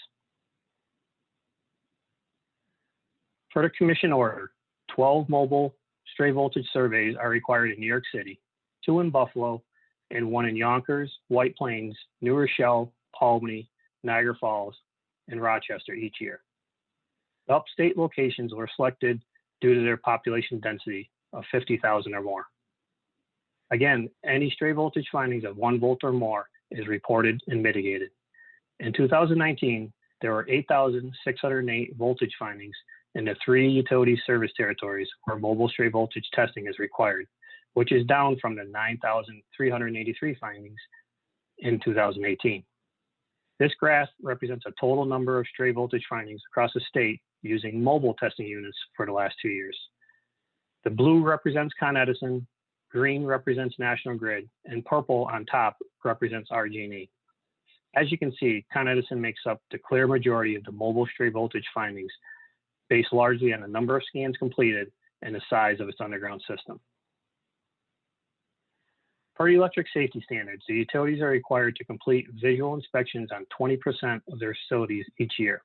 For the commission order, 12 mobile stray voltage surveys are required in New York City, 2 in Buffalo, and 1 in Yonkers, White Plains, New Rochelle, Albany, Niagara Falls, and Rochester each year. The upstate locations were selected due to their population density of 50,000 or more. Again, any stray voltage findings of 1 volt or more is reported and mitigated. In 2019, there were 8,608 voltage findings in the 3 utility service territories where mobile stray voltage testing is required, which is down from the 9,383 findings in 2018. This graph represents a total number of stray voltage findings across the state using mobile testing units for the last 2 years. The blue represents Con Edison, green represents National Grid, and purple on top represents RG&E. As you can see, Con Edison makes up the clear majority of the mobile stray voltage findings, based largely on the number of scans completed and the size of its underground system. Per electric safety standards, the utilities are required to complete visual inspections on 20% of their facilities each year.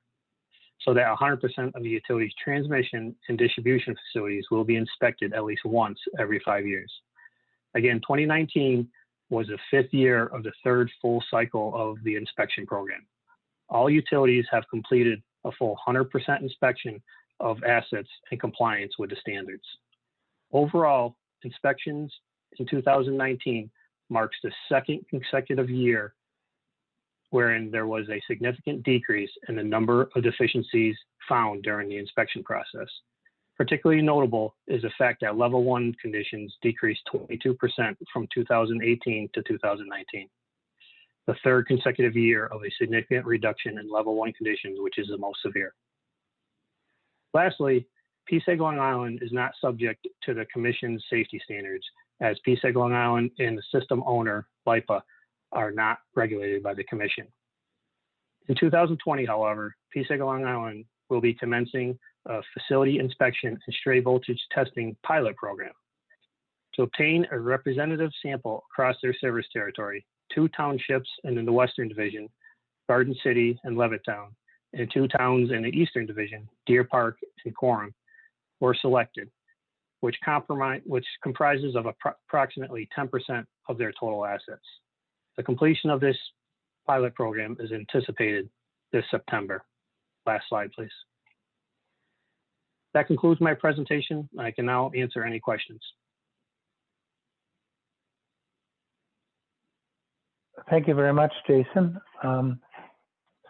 so that 100% of the utility's transmission and distribution facilities will be inspected at least once every 5 years. Again, 2019 was the 5th year of the 3rd full cycle of the inspection program. All utilities have completed a full 100% inspection of assets in compliance with the standards. Overall, inspections in 2019 marks the 2nd consecutive year wherein there was a significant decrease in the number of deficiencies found during the inspection process. Particularly notable is the fact that level 1 conditions decreased 22% from 2018 to 2019. The 3rd consecutive year of a significant reduction in level 1 conditions, which is the most severe. Lastly, PSEG Long Island is not subject to the Commission's safety standards, as PSEG Long Island and the system owner, LIPA, are not regulated by the Commission. In 2020, however, PSEG Long Island will be commencing a facility inspection and stray voltage testing pilot program. To obtain a representative sample across their service territory, 2 townships in the Western Division, Garden City and Levittown, and 2 towns in the Eastern Division, Deer Park and Coram, were selected, which comprises of approximately 10% of their total assets. The completion of this pilot program is anticipated this September. Last slide, please. That concludes my presentation. I can now answer any questions. Thank you very much, Jason.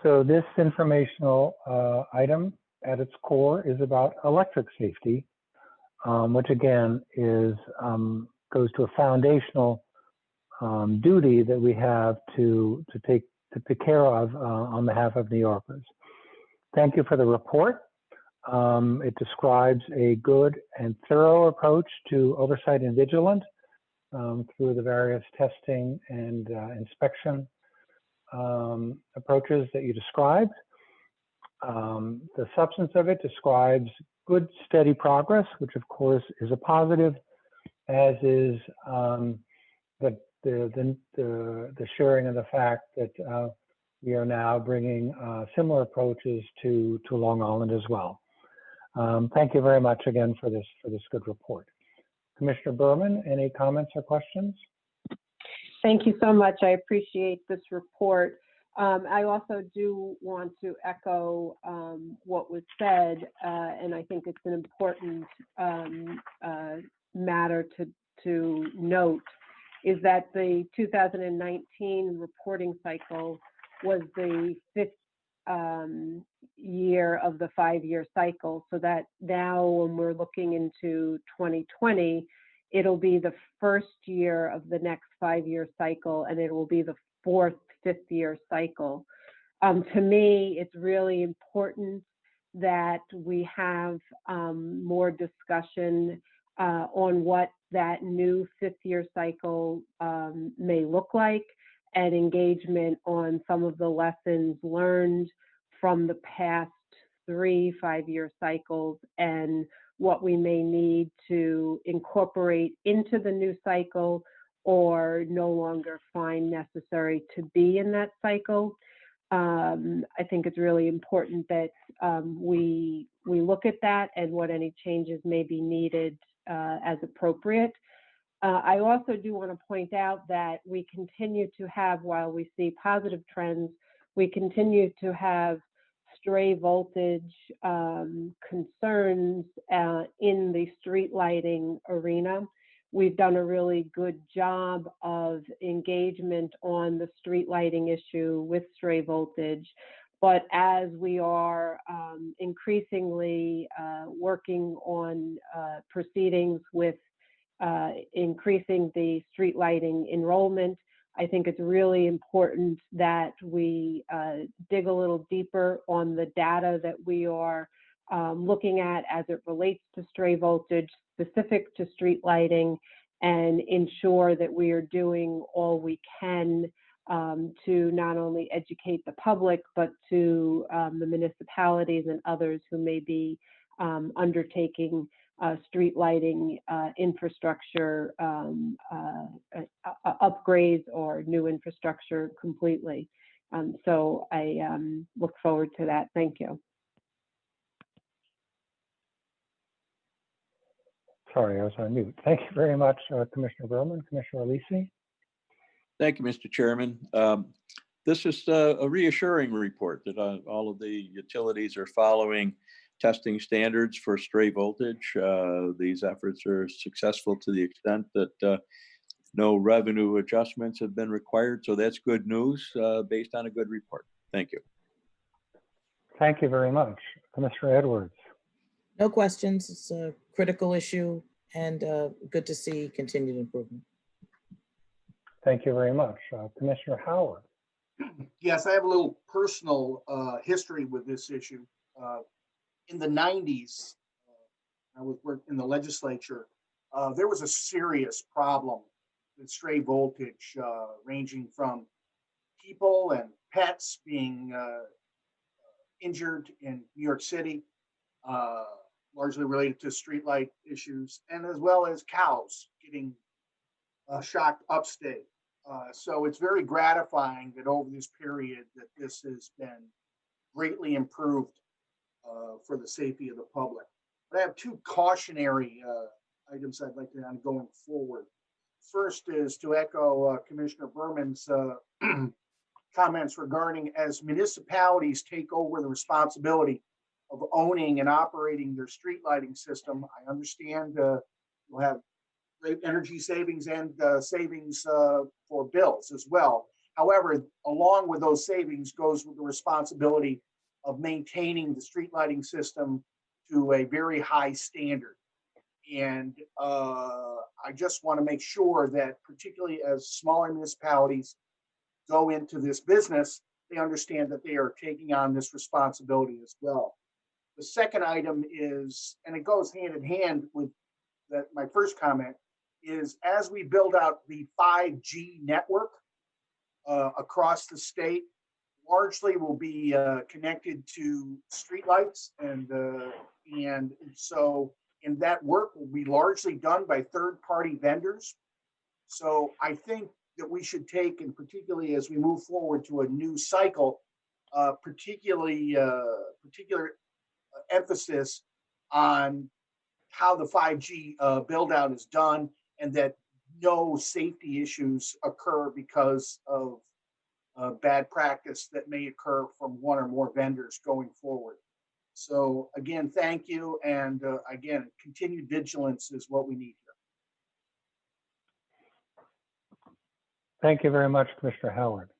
So this informational item at its core is about electric safety, which again is goes to a foundational duty that we have to take care of on behalf of New Yorkers. Thank you for the report. It describes a good and thorough approach to oversight and vigilance through the various testing and inspection approaches that you described. The substance of it describes good, steady progress, which of course is a positive, as is the sharing of the fact that we are now bringing similar approaches to Long Island as well. Thank you very much again for this good report. Commissioner Berman, any comments or questions? Thank you so much. I appreciate this report. I also do want to echo what was said, and I think it's an important matter to note, is that the 2019 reporting cycle was the 5th year of the 5-year cycle, so that now when we're looking into 2020, it'll be the 1st year of the next 5-year cycle, and it will be the 4th 5th-year cycle. To me, it's really important that we have more discussion on what that new 5th-year cycle may look like, and engagement on some of the lessons learned from the past 3 5-year cycles and what we may need to incorporate into the new cycle or no longer find necessary to be in that cycle. I think it's really important that we look at that and what any changes may be needed as appropriate. I also do want to point out that we continue to have, while we see positive trends, we continue to have stray voltage concerns in the street lighting arena. We've done a really good job of engagement on the street lighting issue with stray voltage, but as we are increasingly working on proceedings with increasing the street lighting enrollment, I think it's really important that we dig a little deeper on the data that we are looking at as it relates to stray voltage specific to street lighting, and ensure that we are doing all we can to not only educate the public, but to the municipalities and others who may be undertaking street lighting infrastructure upgrades or new infrastructure completely. So I look forward to that. Thank you. Sorry, I was on mute. Thank you very much, Commissioner Berman. Commissioner Alisi? Thank you, Mr. Chairman. This is a reassuring report that all of the utilities are following testing standards for stray voltage. These efforts are successful to the extent that no revenue adjustments have been required. So that's good news based on a good report. Thank you. Thank you very much. Commissioner Edwards? No questions. It's a critical issue and good to see continued improvement. Thank you very much. Commissioner Howard? Yes, I have a little personal history with this issue. In the 90s, I was working in the legislature. There was a serious problem with stray voltage, ranging from people and pets being injured in New York City, largely related to streetlight issues, and as well as cows getting shocked upstate. So it's very gratifying that over this period that this has been greatly improved for the safety of the public. But I have two cautionary items I'd like to add going forward. First is to echo Commissioner Berman's comments regarding as municipalities take over the responsibility of owning and operating their street lighting system. I understand we'll have great energy savings and savings for bills as well. However, along with those savings goes with the responsibility of maintaining the street lighting system to a very high standard. And I just want to make sure that particularly as smaller municipalities go into this business, they understand that they are taking on this responsibility as well. The second item is, and it goes hand in hand with that, my first comment, is as we build out the 5G network across the state, largely will be connected to streetlights, and so and that work will be largely done by third-party vendors. So I think that we should take, and particularly as we move forward to a new cycle, particular emphasis on how the 5G build out is done, and that no safety issues occur because of bad practice that may occur from one or more vendors going forward. So again, thank you. And again, continued vigilance is what we need here. Thank you very much, Commissioner Howard.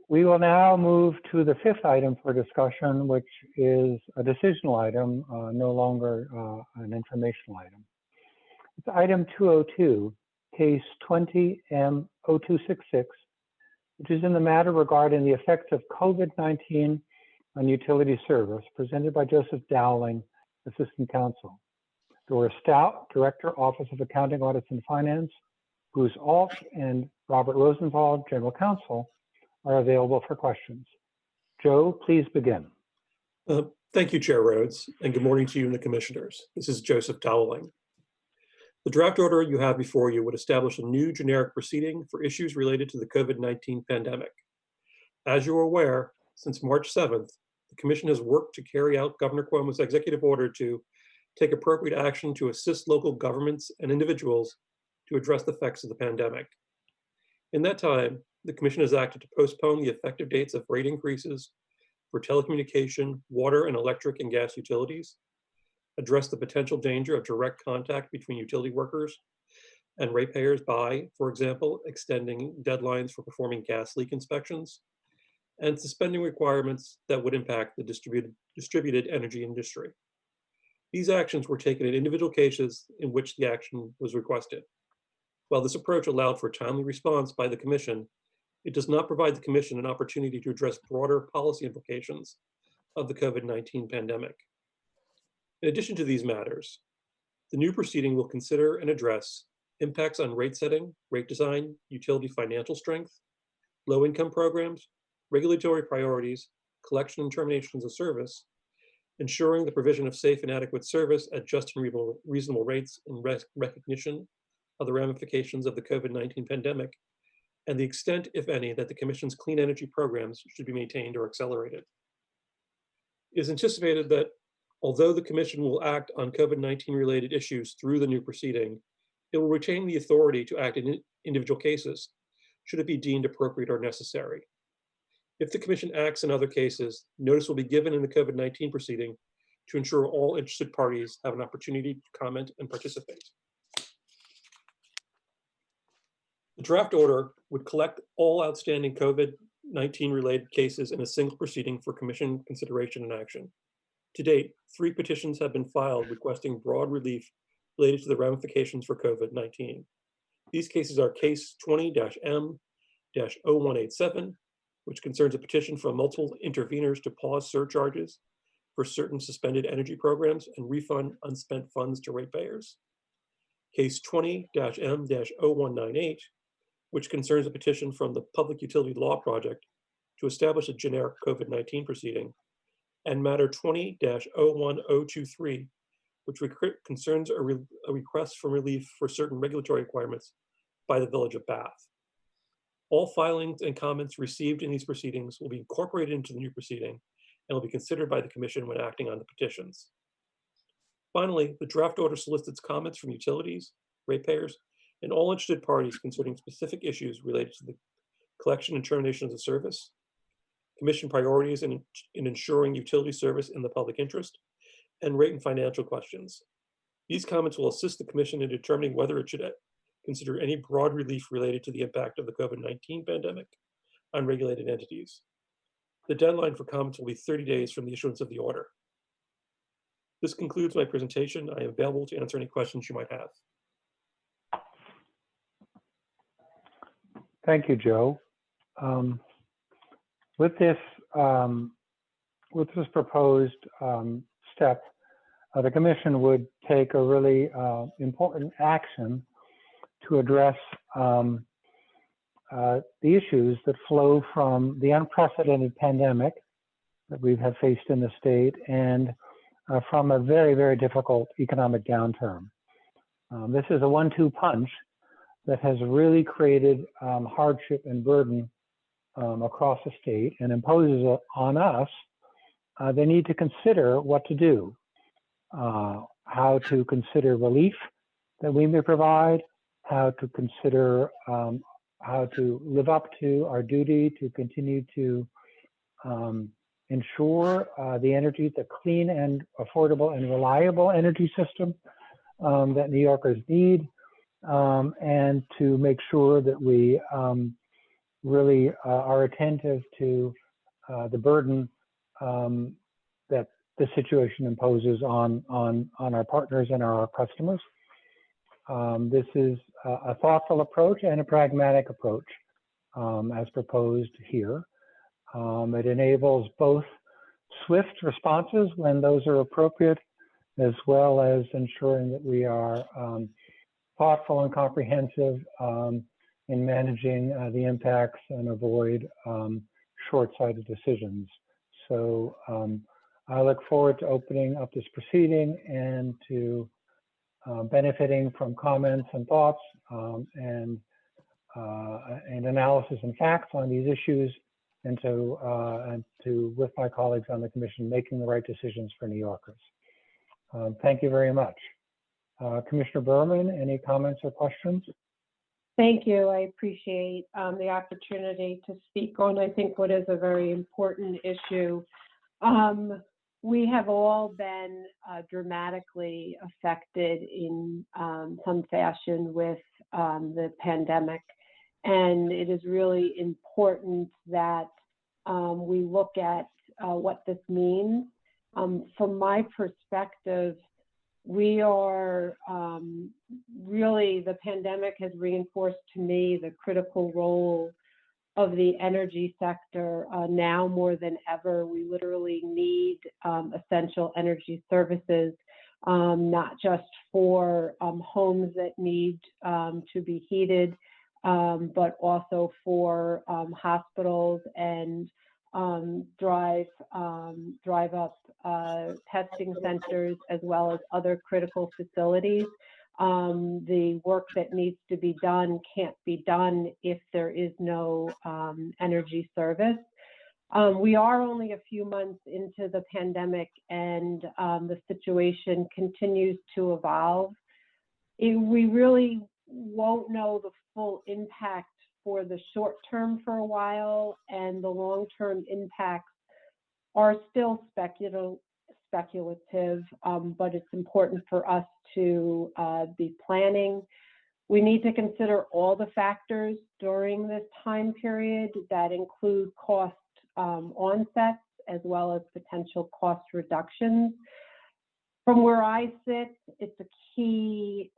We will now move to the fifth item for discussion, which is a decisional item, no longer an informational item. It's item 202, case 20M0266, which is in the matter regarding the effects of COVID-19 on utility service, presented by Joseph Dowling, Assistant Counsel. Doris Stout, Director, Office of Accounting, Audits, and Finance, Bruce Alt, and Robert Rosenthal, General Counsel, are available for questions. Joe, please begin. Thank you, Chair Rhodes, and good morning to you and the commissioners. This is Joseph Dowling. The draft order you have before you would establish a new generic proceeding for issues related to the COVID-19 pandemic. As you are aware, since March 7th, the Commission has worked to carry out Governor Cuomo's executive order to take appropriate action to assist local governments and individuals to address the effects of the pandemic. In that time, the Commission has acted to postpone the effective dates of rate increases for telecommunication, water, and electric and gas utilities, address the potential danger of direct contact between utility workers and ratepayers by, for example, extending deadlines for performing gas leak inspections, and suspending requirements that would impact the distributed energy industry. These actions were taken in individual cases in which the action was requested. While this approach allowed for timely response by the Commission, it does not provide the Commission an opportunity to address broader policy implications of the COVID-19 pandemic. In addition to these matters, the new proceeding will consider and address impacts on rate setting, rate design, utility financial strength, low-income programs, regulatory priorities, collection and terminations of service, ensuring the provision of safe and adequate service at just and reasonable rates in recognition of the ramifications of the COVID-19 pandemic, and the extent, if any, that the Commission's clean energy programs should be maintained or accelerated. It is anticipated that Although the Commission will act on COVID-19 related issues through the new proceeding, it will retain the authority to act in individual cases, should it be deemed appropriate or necessary. If the Commission acts in other cases, notice will be given in the COVID-19 proceeding to ensure all interested parties have an opportunity to comment and participate. The draft order would collect all outstanding COVID-19 related cases in a single proceeding for Commission consideration and action. To date, 3 petitions have been filed requesting broad relief related to the ramifications for COVID-19. These cases are Case 20-M-0187, which concerns a petition from multiple interveners to pause surcharges for certain suspended energy programs and refund unspent funds to ratepayers. Case 20-M-0198, which concerns a petition from the Public Utility Law Project to establish a generic COVID-19 proceeding, and matter 20-01023, which concerns a request for relief for certain regulatory requirements by the Village of Bath. All filings and comments received in these proceedings will be incorporated into the new proceeding and will be considered by the Commission when acting on the petitions. Finally, the draft order solicits comments from utilities, ratepayers, and all interested parties concerning specific issues related to the collection and termination of the service, Commission priorities in ensuring utility service in the public interest, and rate and financial questions. These comments will assist the Commission in determining whether it should consider any broad relief related to the impact of the COVID-19 pandemic on regulated entities. The deadline for comments will be 30 days from the issuance of the order. This concludes my presentation. I am available to answer any questions you might have. Thank you, Joe. With this proposed step, the Commission would take a really important action to address the issues that flow from the unprecedented pandemic that we have faced in the state and from a very, very difficult economic downturn. This is a 1-2 punch that has really created hardship and burden across the state and imposes on us the need to consider what to do, how to consider relief that we may provide, how to consider how to live up to our duty to continue to ensure the clean and affordable and reliable energy system that New Yorkers need, and to make sure that we really are attentive to the burden that the situation imposes on our partners and our customers. This is a thoughtful approach and a pragmatic approach as proposed here. It enables both swift responses when those are appropriate, as well as ensuring that we are thoughtful and comprehensive in managing the impacts and avoid short-sighted decisions. So I look forward to opening up this proceeding and to benefiting from comments and thoughts and analysis and facts on these issues, and to with my colleagues on the Commission, making the right decisions for New Yorkers. Thank you very much. Commissioner Berman, any comments or questions? Thank you. I appreciate the opportunity to speak on, I think, what is a very important issue. We have all been dramatically affected in some fashion with the pandemic, and it is really important that we look at what this means. From my perspective, we are really, the pandemic has reinforced to me the critical role of the energy sector now more than ever. We literally need essential energy services, not just for homes that need to be heated, but also for hospitals and drive up testing centers, as well as other critical facilities. The work that needs to be done can't be done if there is no energy service. We are only a few months into the pandemic, and the situation continues to evolve. We really won't know the full impact for the short term for a while, and the long-term impacts are still speculative, but it's important for us to be planning. We need to consider all the factors during this time period that include cost onsets as well as potential cost reductions. From where I sit, it's a key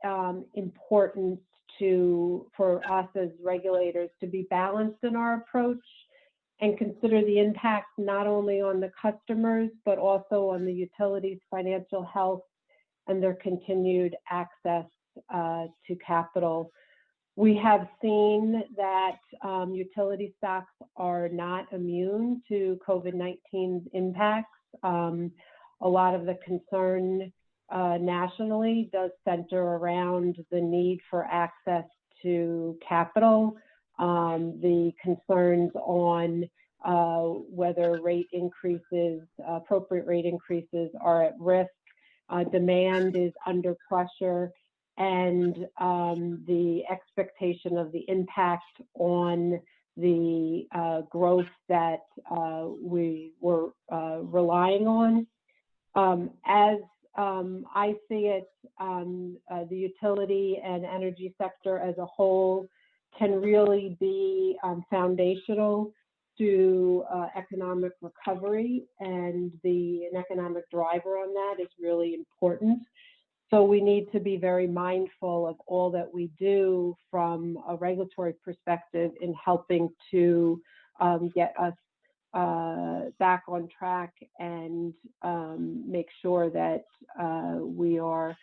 importance for us as regulators to be balanced in our approach and consider the impact not only on the customers, but also on the utilities' financial health and their continued access to capital. We have seen that utility stocks are not immune to COVID-19's impacts. A lot of the concern nationally does center around the need for access to capital, the concerns on whether rate increases, appropriate rate increases are at risk, demand is under pressure, and the expectation of the impact on the growth that we were relying on. As I see it, the utility and energy sector as a whole can really be foundational to economic recovery, and an economic driver on that is really important. So we need to be very mindful of all that we do from a regulatory perspective in helping to get us back on track and make sure that we are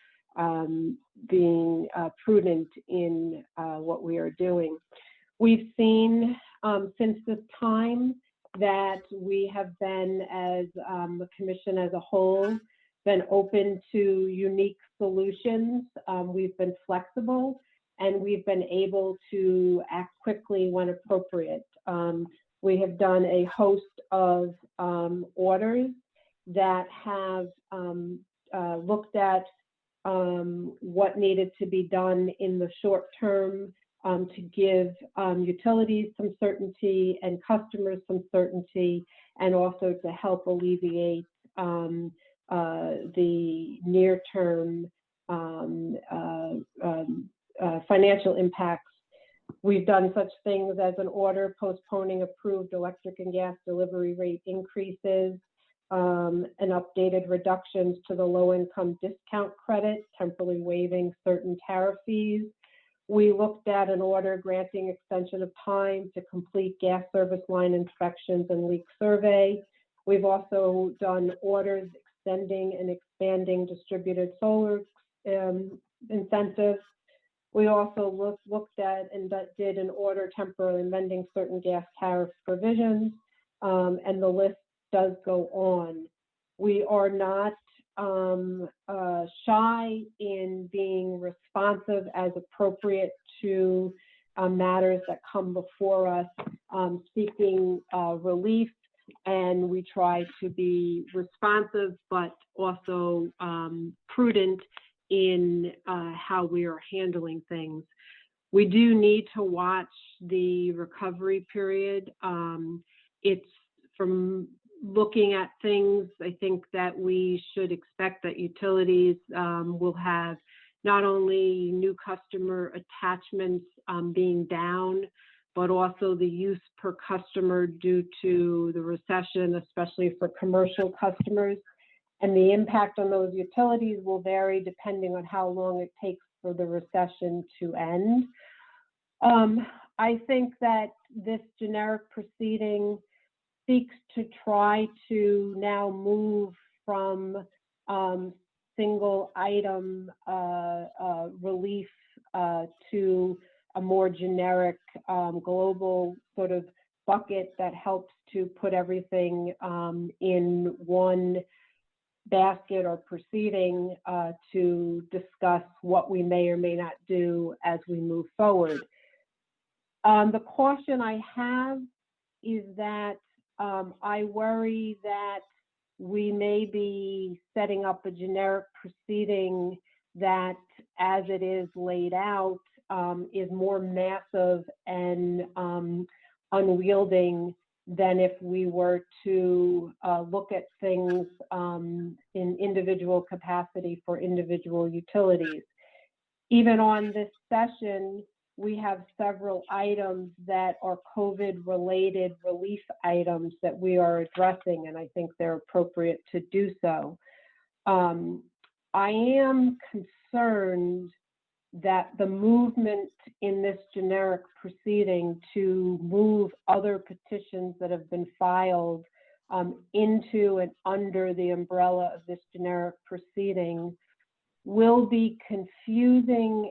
being prudent in what we are doing. We've seen since this time that we have been, as the Commission as a whole, been open to unique solutions. We've been flexible, and we've been able to act quickly when appropriate. We have done a host of orders that have looked at what needed to be done in the short term to give utilities some certainty and customers some certainty, and also to help alleviate the near-term financial impacts. We've done such things as an order postponing approved electric and gas delivery rate increases, and updated reductions to the low-income discount credit, temporarily waiving certain tariff fees. We looked at an order granting extension of time to complete gas service line inspections and leak survey. We've also done orders extending and expanding distributed solar incentives. We also looked at and did an order temporarily amending certain gas tariff provisions, and the list does go on. We are not shy in being responsive as appropriate to matters that come before us, seeking relief, and we try to be responsive but also prudent in how we are handling things. We do need to watch the recovery period. It's from looking at things, I think that we should expect that utilities will have not only new customer attachments being down, but also the use per customer due to the recession, especially for commercial customers. And the impact on those utilities will vary depending on how long it takes for the recession to end. I think that this generic proceeding seeks to try to now move from single item relief to a more generic global sort of bucket that helps to put everything in one basket or proceeding to discuss what we may or may not do as we move forward. The caution I have is that I worry that we may be setting up a generic proceeding that, as it is laid out, is more massive and unwielding than if we were to look at things in individual capacity for individual utilities. Even on this session, we have several items that are COVID-related relief items that we are addressing, and I think they're appropriate to do so. I am concerned that the movement in this generic proceeding to move other petitions that have been filed into and under the umbrella of this generic proceeding will be confusing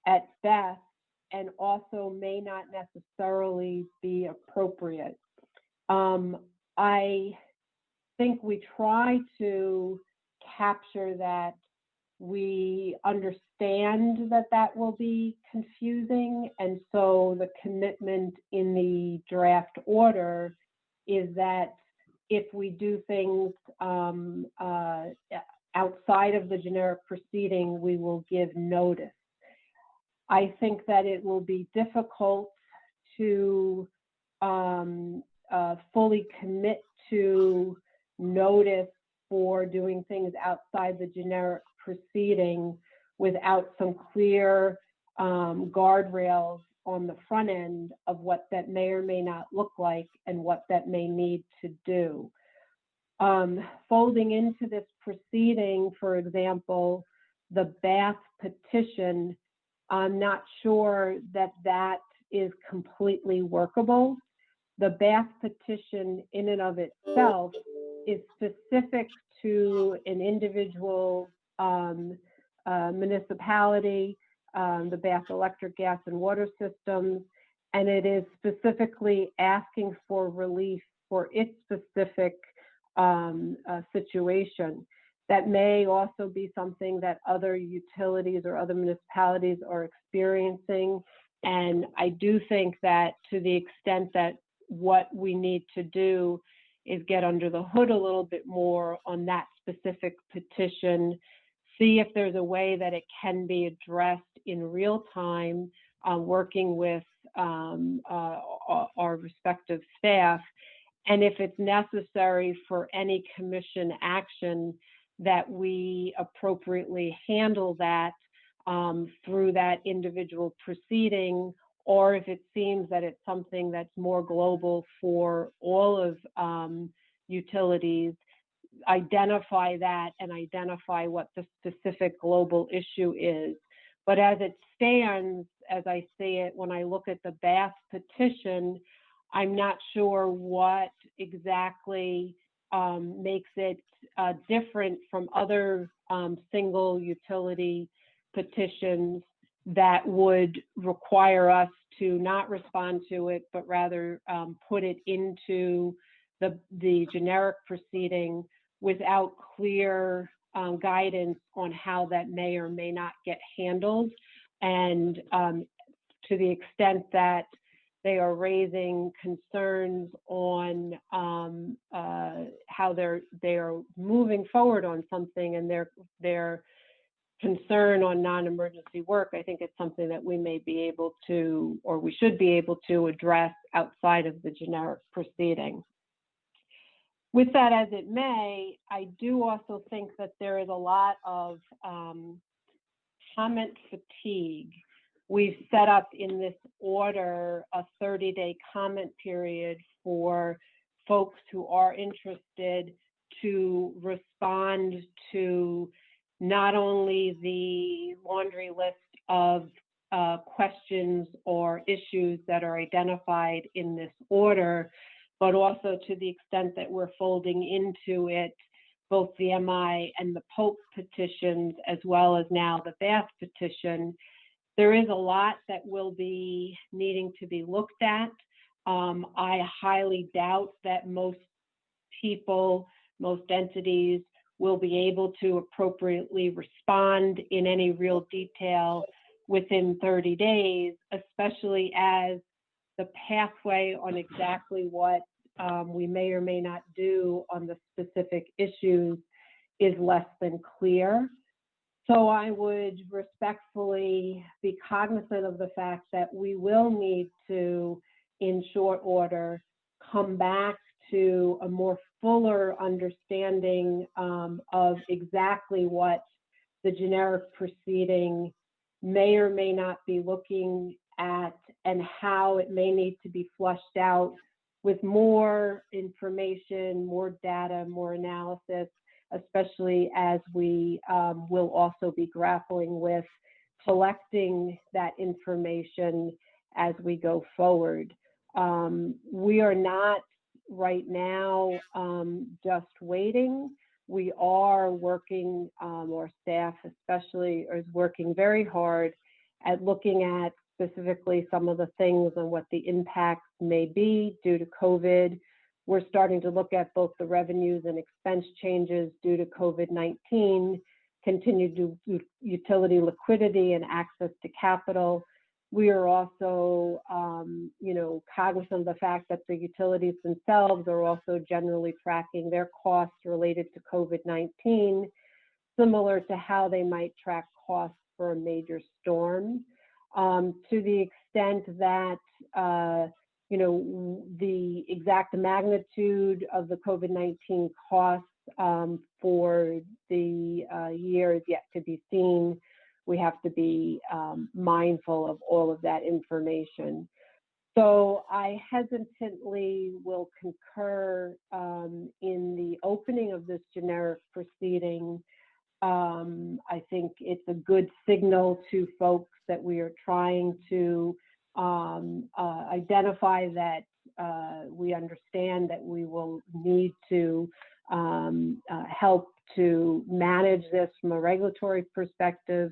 at best, and also may not necessarily be appropriate. I think we try to capture that. We understand that that will be confusing, and so the commitment in the draft order is that if we do things outside of the generic proceeding, we will give notice. I think that it will be difficult to fully commit to notice for doing things outside the generic proceeding without some clear guardrails on the front end of what that may or may not look like and what that may need to do. Folding into this proceeding, for example, the Bath petition, I'm not sure that that is completely workable. The Bath petition in and of itself is specific to an individual municipality, the Bath Electric, Gas, and Water Systems, and it is specifically asking for relief for its specific situation. That may also be something that other utilities or other municipalities are experiencing. And I do think that to the extent that what we need to do is get under the hood a little bit more on that specific petition, see if there's a way that it can be addressed in real time, working with our respective staff. And if it's necessary for any commission action, that we appropriately handle that through that individual proceeding, or if it seems that it's something that's more global for all of utilities, identify that and identify what the specific global issue is. But as it stands, as I see it, when I look at the Bath petition, I'm not sure what exactly makes it different from other single utility petitions that would require us to not respond to it, but rather put it into the generic proceeding without clear guidance on how that may or may not get handled. And to the extent that they are raising concerns on how they are moving forward on something, and their concern on non-emergency work, I think it's something that we may be able to, or we should be able to address outside of the generic proceeding. With that as it may, I do also think that there is a lot of comment fatigue. We've set up in this order a 30-day comment period for folks who are interested to respond to not only the laundry list of questions or issues that are identified in this order, but also to the extent that we're folding into it both the MI and the Pope petitions, as well as now the Bath petition. There is a lot that will be needing to be looked at. I highly doubt that most people, most entities will be able to appropriately respond in any real detail within 30 days, especially as the pathway on exactly what we may or may not do on the specific issues is less than clear. So I would respectfully be cognizant of the fact that we will need to, in short order, come back to a more fuller understanding of exactly what the generic proceeding may or may not be looking at and how it may need to be flushed out with more information, more data, more analysis, especially as we will also be grappling with collecting that information as we go forward. We are not right now just waiting. We are working, or staff especially is working very hard at looking at specifically some of the things and what the impacts may be due to COVID. We're starting to look at both the revenues and expense changes due to COVID-19, continued utility liquidity and access to capital. We are also, cognizant of the fact that the utilities themselves are also generally tracking their costs related to COVID-19, similar to how they might track costs for a major storm. To the extent that, the exact magnitude of the COVID-19 costs for the year is yet to be seen. We have to be mindful of all of that information. So I hesitantly will concur in the opening of this generic proceeding. I think it's a good signal to folks that we are trying to identify that we understand that we will need to help to manage this from a regulatory perspective.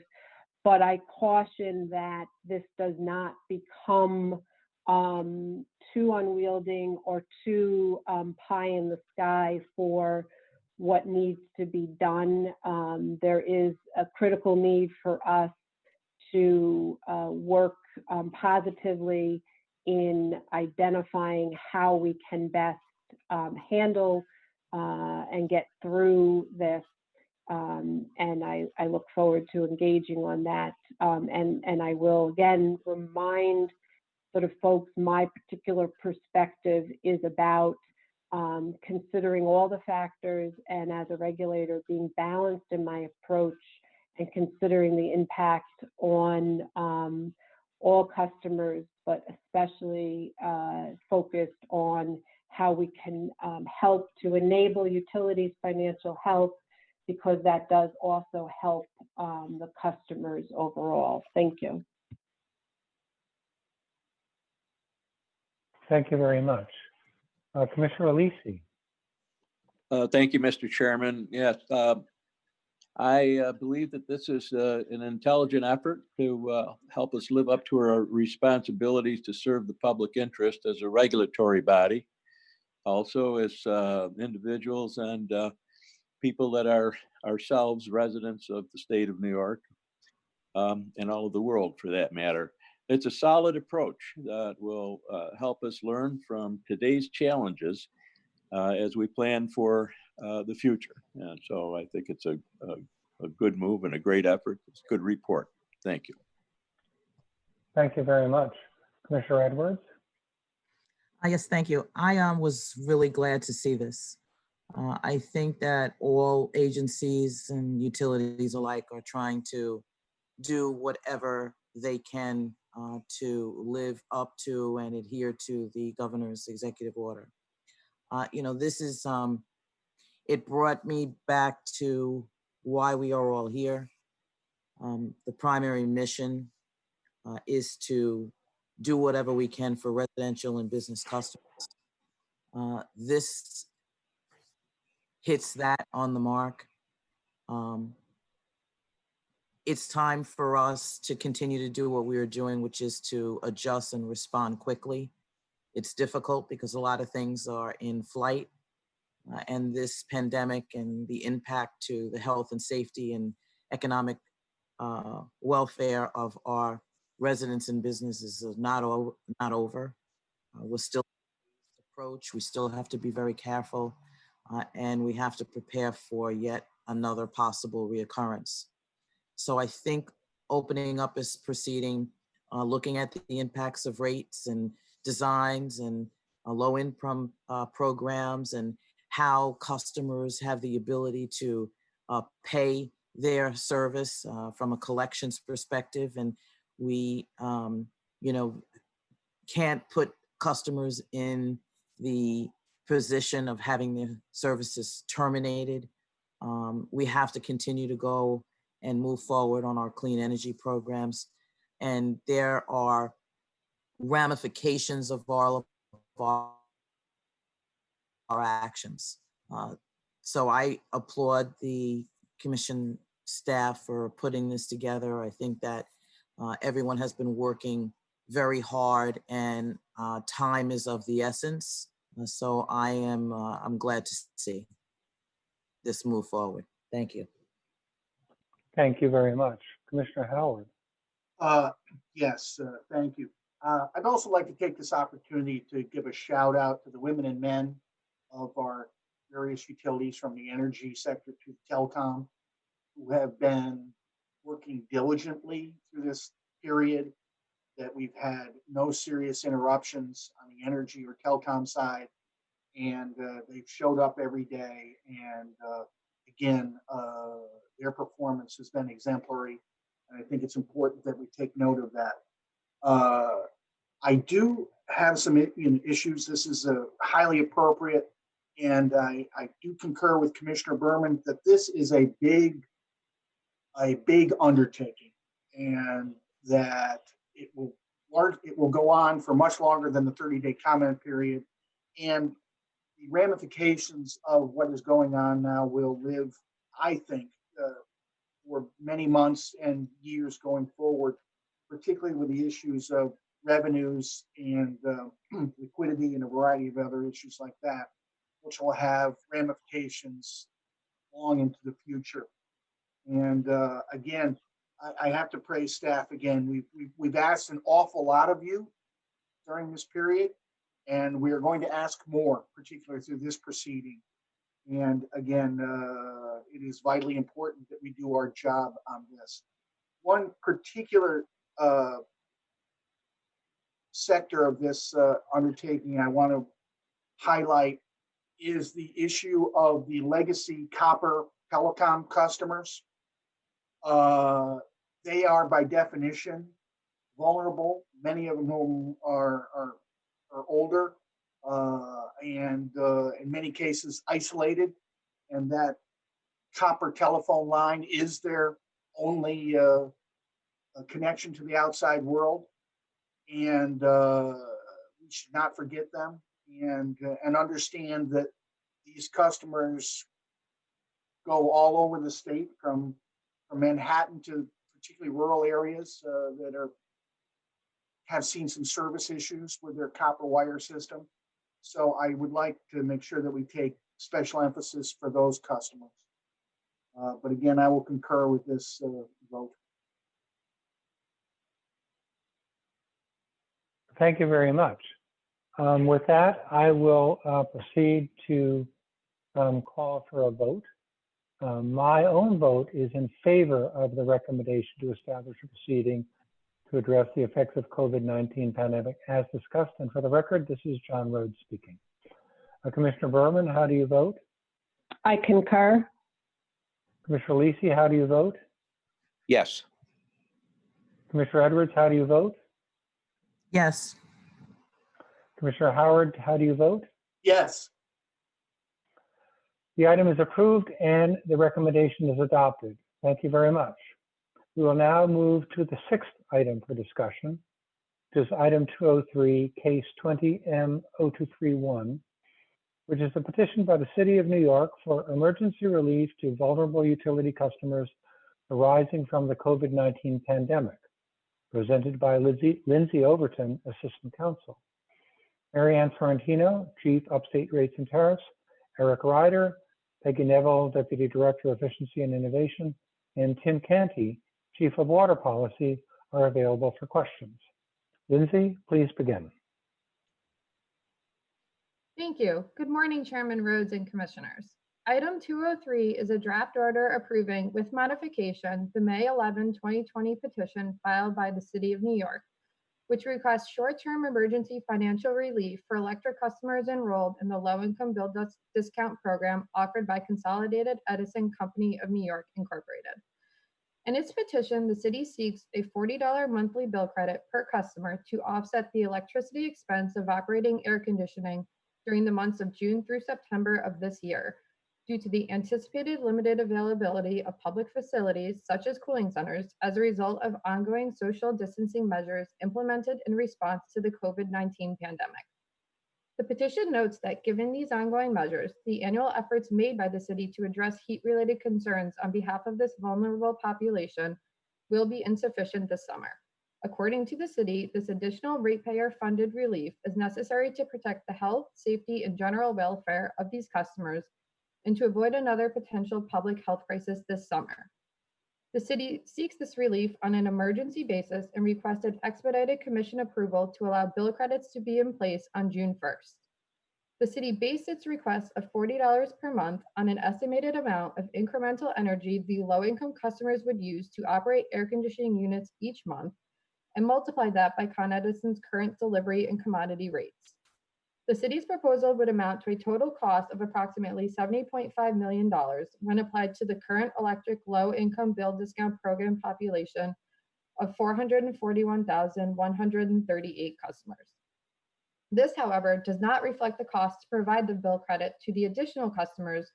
But I caution that this does not become too unwielding or too pie in the sky for what needs to be done. There is a critical need for us to work positively in identifying how we can best handle and get through this. And I look forward to engaging on that. And I will again remind sort of folks, my particular perspective is about considering all the factors and as a regulator being balanced in my approach and considering the impact on all customers, but especially focused on how we can help to enable utilities' financial health, because that does also help the customers overall. Thank you. Thank you very much. Commissioner Alisi. Thank you, Mr. Chairman. Yes, I believe that this is an intelligent effort to help us live up to our responsibilities to serve the public interest as a regulatory body, also as individuals and people that are ourselves residents of the state of New York and all of the world for that matter. It's a solid approach that will help us learn from today's challenges as we plan for the future. And so I think it's a good move and a great effort. It's a good report. Thank you. Thank you very much. Commissioner Edwards? Yes, thank you. I was really glad to see this. I think that all agencies and utilities alike are trying to do whatever they can to live up to and adhere to the governor's executive order. This is, it brought me back to why we are all here. The primary mission is to do whatever we can for residential and business customers. This hits that on the mark. It's time for us to continue to do what we are doing, which is to adjust and respond quickly. It's difficult because a lot of things are in flight, and this pandemic and the impact to the health and safety and economic welfare of our residents and businesses is not over. We're still approach. We still have to be very careful, and we have to prepare for yet another possible reoccurrence. So I think opening up this proceeding, looking at the impacts of rates and designs and low income programs and how customers have the ability to pay their service from a collections perspective. And we, can't put customers in the position of having their services terminated. We have to continue to go and move forward on our clean energy programs. And there are ramifications of all of our actions. So I applaud the commission staff for putting this together. I think that everyone has been working very hard, and time is of the essence. So I'm glad to see this move forward. Thank you. Thank you very much. Commissioner Howard. Yes, thank you. I'd also like to take this opportunity to give a shout out to the women and men of our various utilities, from the energy sector to telecom, who have been working diligently through this period, that we've had no serious interruptions on the energy or telecom side. And they've showed up every day. And again, their performance has been exemplary. And I think it's important that we take note of that. I do have some issues. This is highly appropriate. And I do concur with Commissioner Berman that this is a big undertaking, and that it will go on for much longer than the 30-day comment period. And the ramifications of what is going on now will live, I think, for many months and years going forward, particularly with the issues of revenues and liquidity and a variety of other issues like that, which will have ramifications long into the future. And again, I have to praise staff again. We've asked an awful lot of you during this period, and we are going to ask more, particularly through this proceeding. And again, it is vitally important that we do our job on this. One particular sector of this undertaking I want to highlight is the issue of the legacy copper telecom customers. They are by definition vulnerable. Many of them are older and in many cases isolated, and that copper telephone line is their only connection to the outside world. And we should not forget them, and understand that these customers go all over the state, from Manhattan to particularly rural areas that have seen some service issues with their copper wire system. So I would like to make sure that we take special emphasis for those customers. But again, I will concur with this vote. Thank you very much. With that, I will proceed to call for a vote. My own vote is in favor of the recommendation to establish a proceeding to address the effects of COVID-19 pandemic as discussed. And for the record, this is John Rhodes speaking. Commissioner Berman, how do you vote? I concur. Commissioner Lisi, how do you vote? Yes. Commissioner Edwards, how do you vote? Yes. Commissioner Howard, how do you vote? Yes. The item is approved and the recommendation is adopted. Thank you very much. We will now move to the sixth item for discussion, which is item 203, case 20M0231, which is a petition by the City of New York for emergency relief to vulnerable utility customers arising from the COVID-19 pandemic, presented by Lindsay Overton, Assistant Counsel. Marianne Sorrentino, Chief Upstate Rates and Tariffs, Eric Ryder, Peggy Neville, Deputy Director of Efficiency and Innovation, and Tim Canty, Chief of Water Policy, are available for questions. Lindsay, please begin. Thank you. Good morning, Chairman Rhodes and Commissioners. Item 203 is a draft order approving, with modification, the May 11, 2020 petition filed by the City of New York, which requests short-term emergency financial relief for electric customers enrolled in the low-income bill discount program offered by Consolidated Edison Company of New York, Incorporated. In its petition, the city seeks a $40 monthly bill credit per customer to offset the electricity expense of operating air conditioning during the months of June through September of this year, due to the anticipated limited availability of public facilities such as cooling centers as a result of ongoing social distancing measures implemented in response to the COVID-19 pandemic. The petition notes that given these ongoing measures, the annual efforts made by the city to address heat-related concerns on behalf of this vulnerable population will be insufficient this summer. According to the city, this additional ratepayer-funded relief is necessary to protect the health, safety, and general welfare of these customers and to avoid another potential public health crisis this summer. The city seeks this relief on an emergency basis and requested expedited commission approval to allow bill credits to be in place on June 1st. The city based its request of $40 per month on an estimated amount of incremental energy the low-income customers would use to operate air conditioning units each month and multiply that by Con Edison's current delivery and commodity rates. The city's proposal would amount to a total cost of approximately $70.5 million when applied to the current electric low-income bill discount program population of 441,138 customers. This, however, does not reflect the cost to provide the bill credit to the additional customers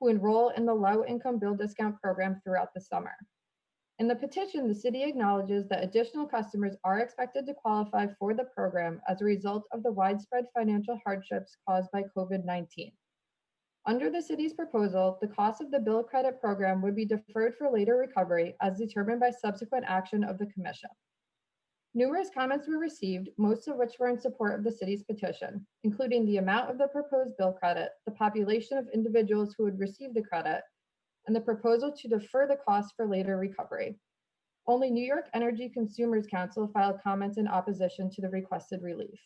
who enroll in the low-income bill discount program throughout the summer. In the petition, the city acknowledges that additional customers are expected to qualify for the program as a result of the widespread financial hardships caused by COVID-19. Under the city's proposal, the cost of the bill credit program would be deferred for later recovery as determined by subsequent action of the commission. Numerous comments were received, most of which were in support of the city's petition, including the amount of the proposed bill credit, the population of individuals who would receive the credit, and the proposal to defer the cost for later recovery. Only New York Energy Consumers Council filed comments in opposition to the requested relief.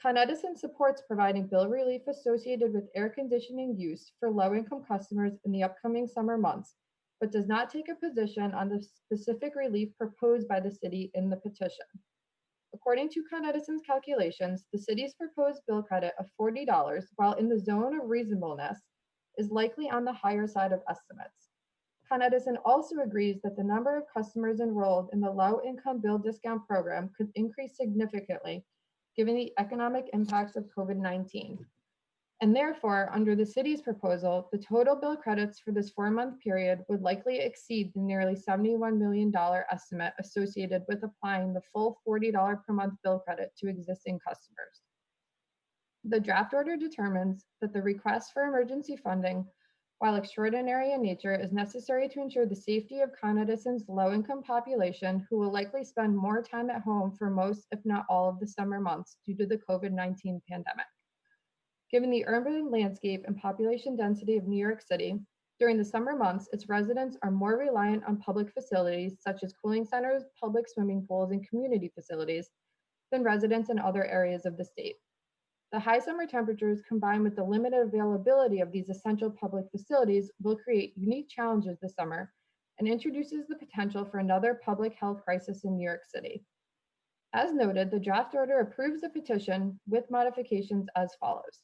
Con Edison supports providing bill relief associated with air conditioning use for low-income customers in the upcoming summer months, but does not take a position on the specific relief proposed by the city in the petition. According to Con Edison's calculations, the city's proposed bill credit of $40, while in the zone of reasonableness, is likely on the higher side of estimates. Con Edison also agrees that the number of customers enrolled in the low-income bill discount program could increase significantly given the economic impacts of COVID-19. And therefore, under the city's proposal, the total bill credits for this 4-month period would likely exceed the nearly $71 million estimate associated with applying the full $40 per month bill credit to existing customers. The draft order determines that the request for emergency funding, while extraordinary in nature, is necessary to ensure the safety of Con Edison's low-income population, who will likely spend more time at home for most, if not all, of the summer months due to the COVID-19 pandemic. Given the urban landscape and population density of New York City, during the summer months, its residents are more reliant on public facilities such as cooling centers, public swimming pools, and community facilities than residents in other areas of the state. The high summer temperatures combined with the limited availability of these essential public facilities will create unique challenges this summer and introduces the potential for another public health crisis in New York City. As noted, the draft order approves the petition with modifications as follows.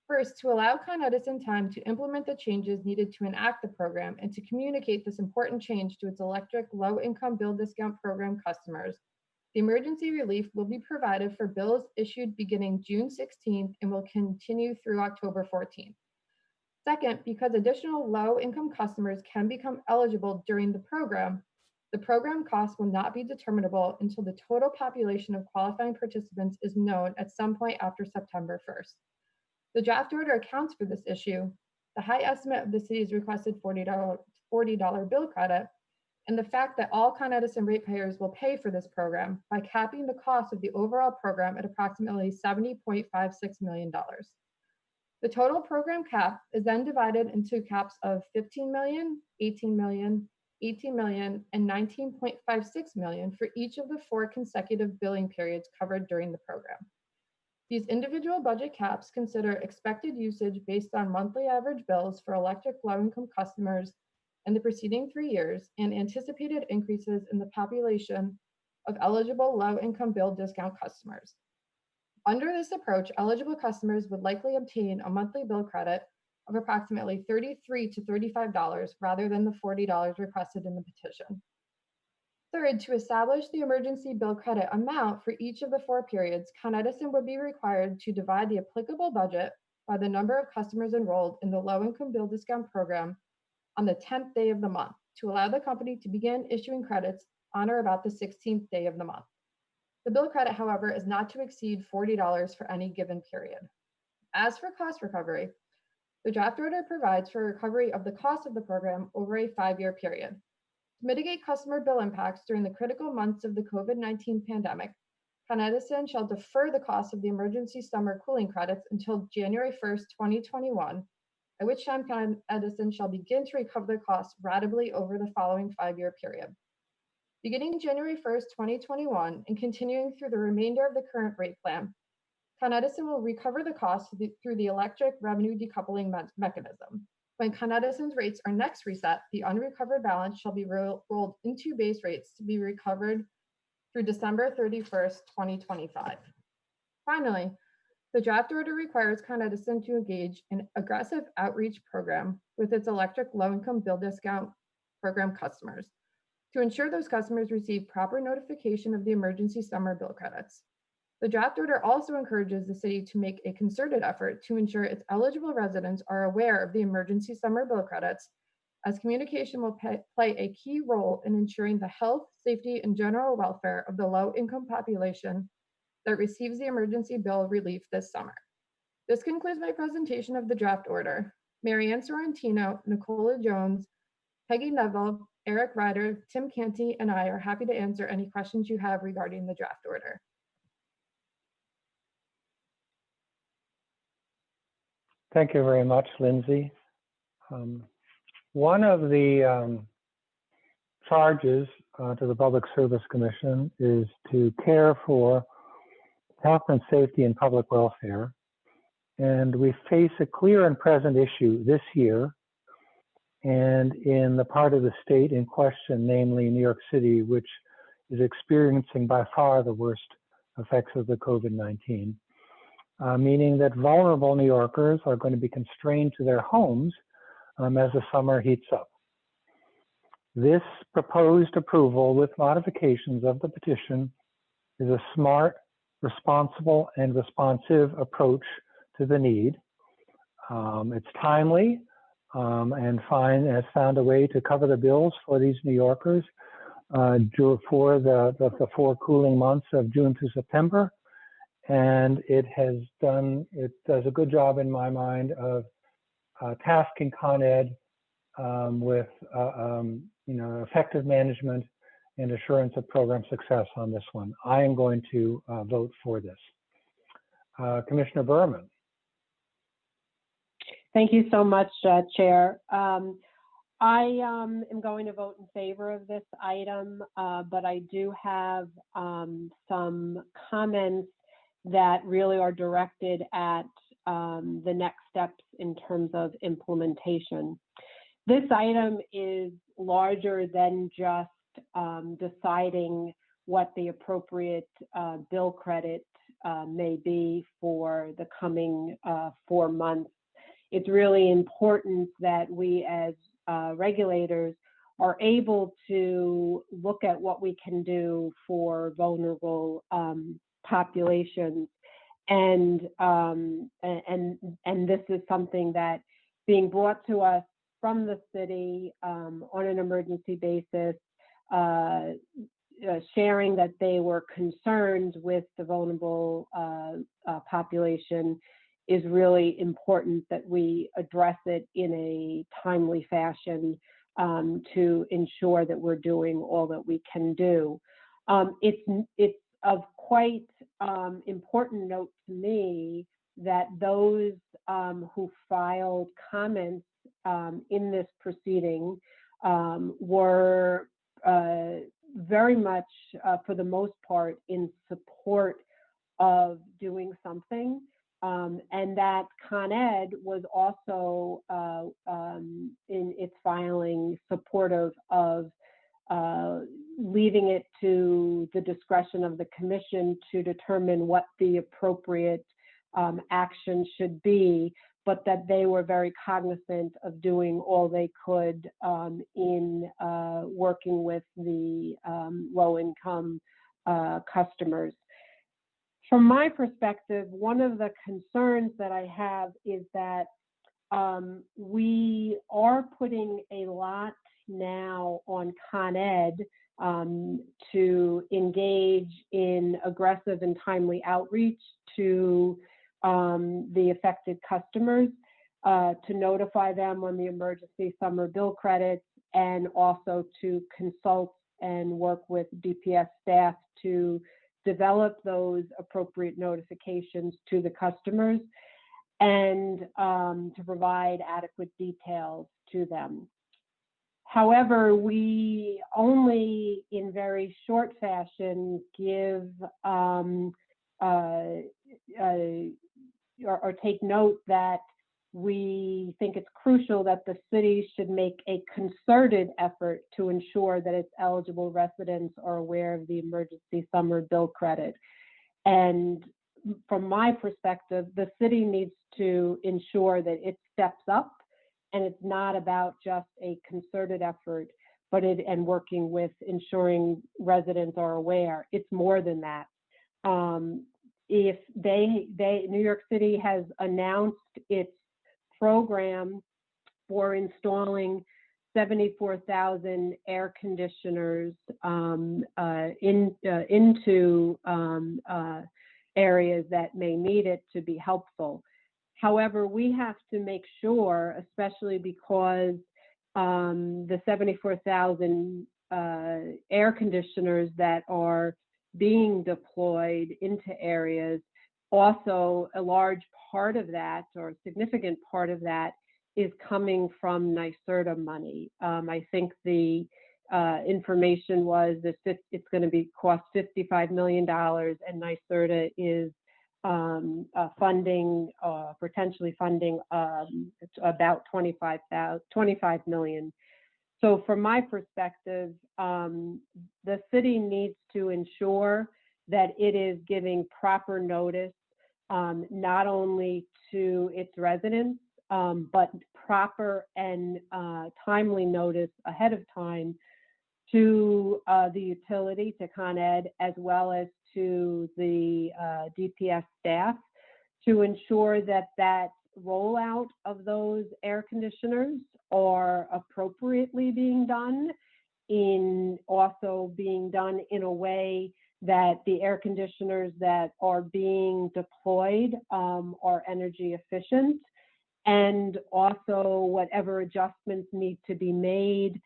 First, to allow Con Edison time to implement the changes needed to enact the program and to communicate this important change to its electric low-income bill discount program customers, the emergency relief will be provided for bills issued beginning June 16th and will continue through October 14th. Second, because additional low-income customers can become eligible during the program cost will not be determinable until the total population of qualifying participants is known at some point after September 1st. The draft order accounts for this issue, the high estimate of the city's requested $40 bill credit, and the fact that all Con Edison ratepayers will pay for this program by capping the cost of the overall program at approximately $70.56 million. The total program cap is then divided into caps of $15 million, $18 million, $18 million, and $19.56 million for each of the 4 consecutive billing periods covered during the program. These individual budget caps consider expected usage based on monthly average bills for electric low-income customers in the preceding 3 years and anticipated increases in the population of eligible low-income bill discount customers. Under this approach, eligible customers would likely obtain a monthly bill credit of approximately $33 to $35 rather than the $40 requested in the petition. Third, to establish the emergency bill credit amount for each of the 4 periods, Con Edison would be required to divide the applicable budget by the number of customers enrolled in the low-income bill discount program on the 10th day of the month to allow the company to begin issuing credits on or about the 16th day of the month. The bill credit, however, is not to exceed $40 for any given period. As for cost recovery, the draft order provides for recovery of the cost of the program over a 5-year period. To mitigate customer bill impacts during the critical months of the COVID-19 pandemic, Con Edison shall defer the cost of the emergency summer cooling credits until January 1st, 2021, at which time Con Edison shall begin to recover the costs ratably over the following 5-year period. Beginning January 1st, 2021, and continuing through the remainder of the current rate plan, Con Edison will recover the costs through the electric revenue decoupling mechanism. When Con Edison's rates are next reset, the unrecovered balance shall be rolled into base rates to be recovered through December 31st, 2025. Finally, the draft order requires Con Edison to engage in aggressive outreach program with its electric low-income bill discount program customers to ensure those customers receive proper notification of the emergency summer bill credits. The draft order also encourages the city to make a concerted effort to ensure its eligible residents are aware of the emergency summer bill credits, as communication will play a key role in ensuring the health, safety, and general welfare of the low-income population that receives the emergency bill relief this summer. This concludes my presentation of the draft order. Marianne Sorrentino, Nicola Jones, Peggy Neville, Eric Ryder, Tim Canty, and I are happy to answer any questions you have regarding the draft order. Thank you very much, Lindsay. One of the charges to the Public Service Commission is to care for health and safety and public welfare. And we face a clear and present issue this year and in the part of the state in question, namely New York City, which is experiencing by far the worst effects of the COVID-19. Meaning that vulnerable New Yorkers are going to be constrained to their homes as the summer heats up. This proposed approval with modifications of the petition is a smart, responsible, and responsive approach to the need. It's timely and has found a way to cover the bills for these New Yorkers for the 4 cooling months of June to September. And it does a good job in my mind of tasking Con Ed with effective management and assurance of program success on this one. I am going to vote for this. Commissioner Berman. Thank you so much, Chair. I am going to vote in favor of this item, but I do have some comments that really are directed at the next steps in terms of implementation. This item is larger than just deciding what the appropriate bill credit may be for the coming 4 months. It's really important that we as regulators are able to look at what we can do for vulnerable populations, and this is something that being brought to us from the city on an emergency basis, sharing that they were concerned with the vulnerable population is really important that we address it in a timely fashion to ensure that we're doing all that we can do. It's of quite important note to me that those who filed comments in this proceeding were very much, for the most part, in support of doing something, and that Con Ed was also in its filing supportive of leaving it to the discretion of the commission to determine what the appropriate action should be, but that they were very cognizant of doing all they could in working with the low-income customers. From my perspective, one of the concerns that I have is that we are putting a lot now on Con Ed to engage in aggressive and timely outreach to the affected customers, to notify them on the emergency summer bill credits, and also to consult and work with DPS staff to develop those appropriate notifications to the customers and to provide adequate details to them. However, we only in very short fashion give or take note that we think it's crucial that the city should make a concerted effort to ensure that its eligible residents are aware of the emergency summer bill credit. And from my perspective, the city needs to ensure that it steps up, and it's not about just a concerted effort, but and working with ensuring residents are aware. It's more than that. If New York City has announced its program for installing 74,000 air conditioners into areas that may need it to be helpful. However, we have to make sure, especially because the 74,000 air conditioners that are being deployed into areas, also a large part of that, or a significant part of that, is coming from NYSERDA money. I think the information was that it's going to cost $55 million, and NYSERDA is potentially funding about $25 million. So from my perspective, the city needs to ensure that it is giving proper notice, not only to its residents, but proper and timely notice ahead of time to the utility, to Con Ed, as well as to the DPS staff, to ensure that that rollout of those air conditioners are appropriately being done, also being done in a way that the air conditioners that are being deployed are energy efficient, and also whatever adjustments need to be made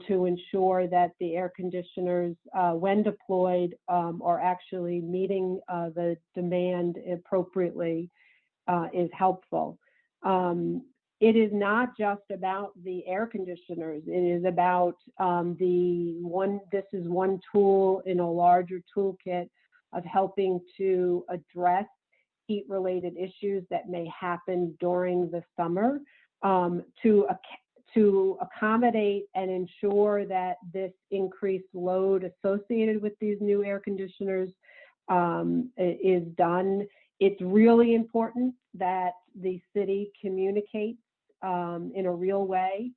to ensure that the air conditioners, when deployed, are actually meeting the demand appropriately is helpful. It is not just about the air conditioners. It is about this is one tool in a larger toolkit of helping to address heat-related issues that may happen during the summer, to accommodate and ensure that this increased load associated with these new air conditioners is done. It's really important that the city communicates in a real way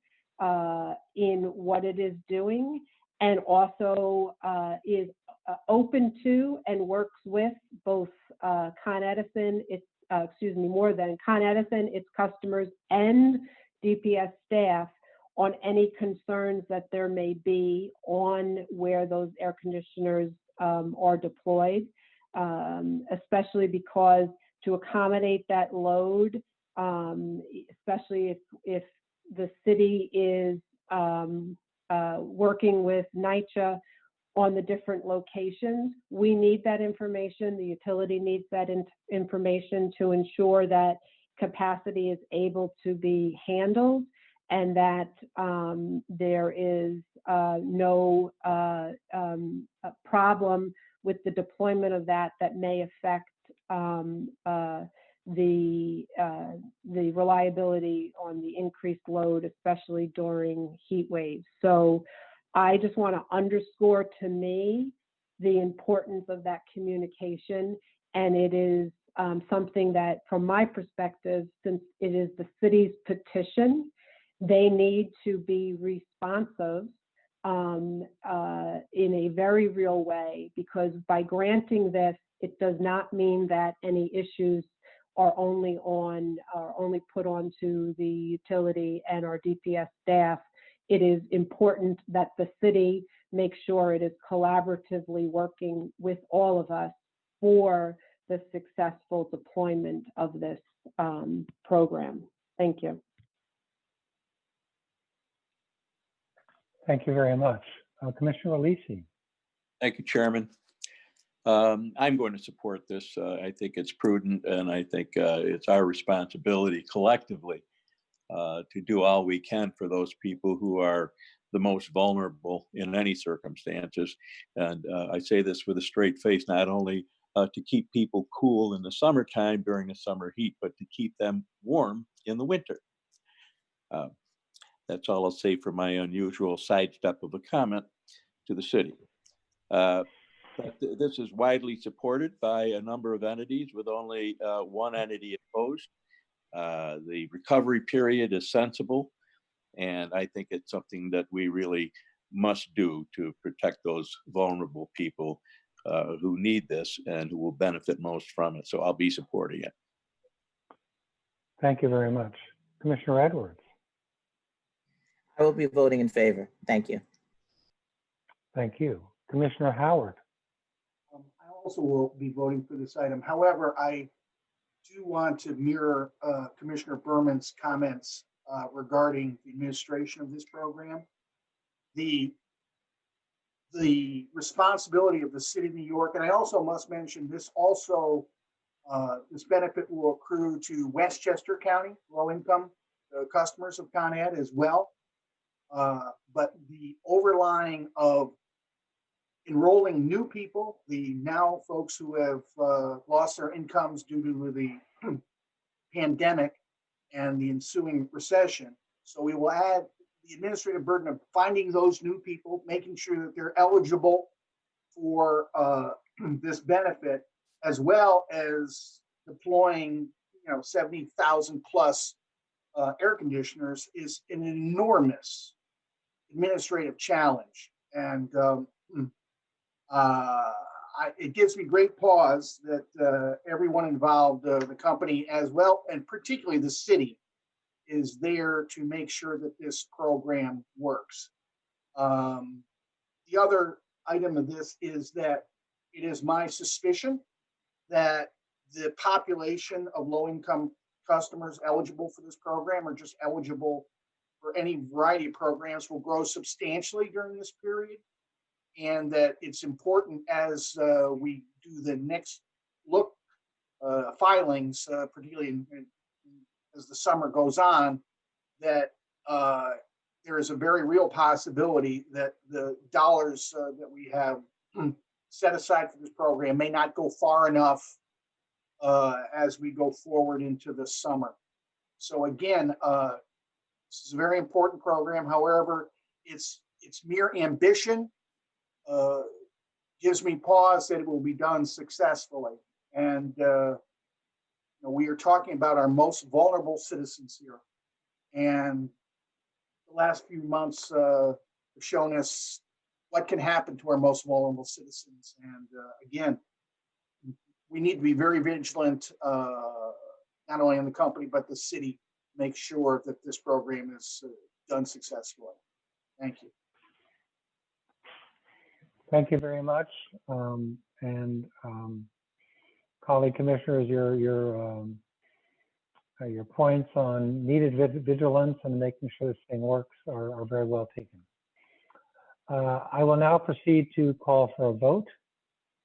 in what it is doing, and also is open to and works with both Con Edison, its customers, and DPS staff on any concerns that there may be on where those air conditioners are deployed, especially because to accommodate that load, especially if the city is working with NYCHA on the different locations, we need that information. The utility needs that information to ensure that capacity is able to be handled, and that there is no problem with the deployment of that may affect the reliability on the increased load, especially during heat waves. So I just want to underscore, to me, the importance of that communication. And it is something that, from my perspective, since it is the city's petition, they need to be responsive in a very real way, because by granting this, it does not mean that any issues are only put onto the utility and our DPS staff. It is important that the city make sure it is collaboratively working with all of us for the successful deployment of this program. Thank you. Thank you very much. Commissioner Alisi. Thank you, Chairman. I'm going to support this. I think it's prudent, and I think it's our responsibility collectively to do all we can for those people who are the most vulnerable in any circumstances. And I say this with a straight face, not only to keep people cool in the summertime during the summer heat, but to keep them warm in the winter. That's all I'll say for my unusual sidestep of a comment to the city. But this is widely supported by a number of entities, with only one entity opposed. The recovery period is sensible, and I think it's something that we really must do to protect those vulnerable people who need this and who will benefit most from it. So I'll be supporting it. Thank you very much. Commissioner Edwards. I will be voting in favor. Thank you. Thank you. Commissioner Howard. I also will be voting for this item. However, I do want to mirror Commissioner Berman's comments regarding the administration of this program. The responsibility of the city of New York, and I also must mention this also, this benefit will accrue to Westchester County low-income customers of Con Ed as well. But the overlying of enrolling new people, the now folks who have lost their incomes due to the pandemic and the ensuing recession. So we will add the administrative burden of finding those new people, making sure that they're eligible for this benefit, as well as deploying 70,000 plus air conditioners is an enormous administrative challenge. And it gives me great pause that everyone involved, the company as well, and particularly the city, is there to make sure that this program works. The other item of this is that it is my suspicion that the population of low-income customers eligible for this program, or just eligible for any variety of programs, will grow substantially during this period. And that it's important as we do the next look filings, particularly as the summer goes on, that there is a very real possibility that the dollars that we have set aside for this program may not go far enough as we go forward into the summer. So again, this is a very important program. However, its mere ambition gives me pause that it will be done successfully. And we are talking about our most vulnerable citizens here. And the last few months have shown us what can happen to our most vulnerable citizens. And again, we need to be very vigilant, not only in the company, but the city, make sure that this program is done successfully. Thank you. Thank you very much. Colleague commissioners, your points on needed vigilance and making sure this thing works are very well taken. I will now proceed to call for a vote.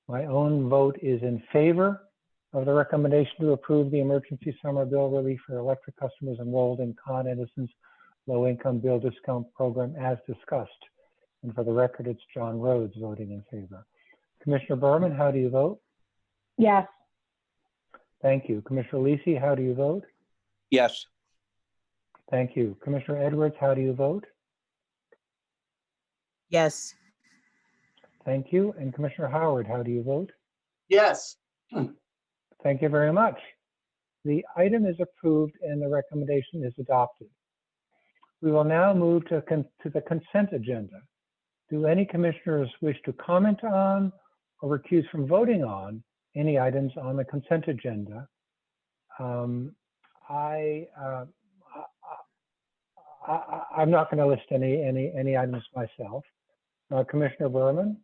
My own vote is in favor of the recommendation to approve the emergency summer bill relief for electric customers enrolled in Con Edison's low-income bill discount program as discussed. And for the record, it's John Rhodes voting in favor. Commissioner Berman, how do you vote? Yes. Thank you. Commissioner Lisi, how do you vote? Yes. Thank you. Commissioner Edwards, how do you vote? Yes. Thank you. And Commissioner Howard, how do you vote? Yes. Thank you very much. The item is approved and the recommendation is adopted. We will now move to the consent agenda. Do any commissioners wish to comment on or recuse from voting on any items on the consent agenda? I'm not going to list any items myself. Commissioner Berman?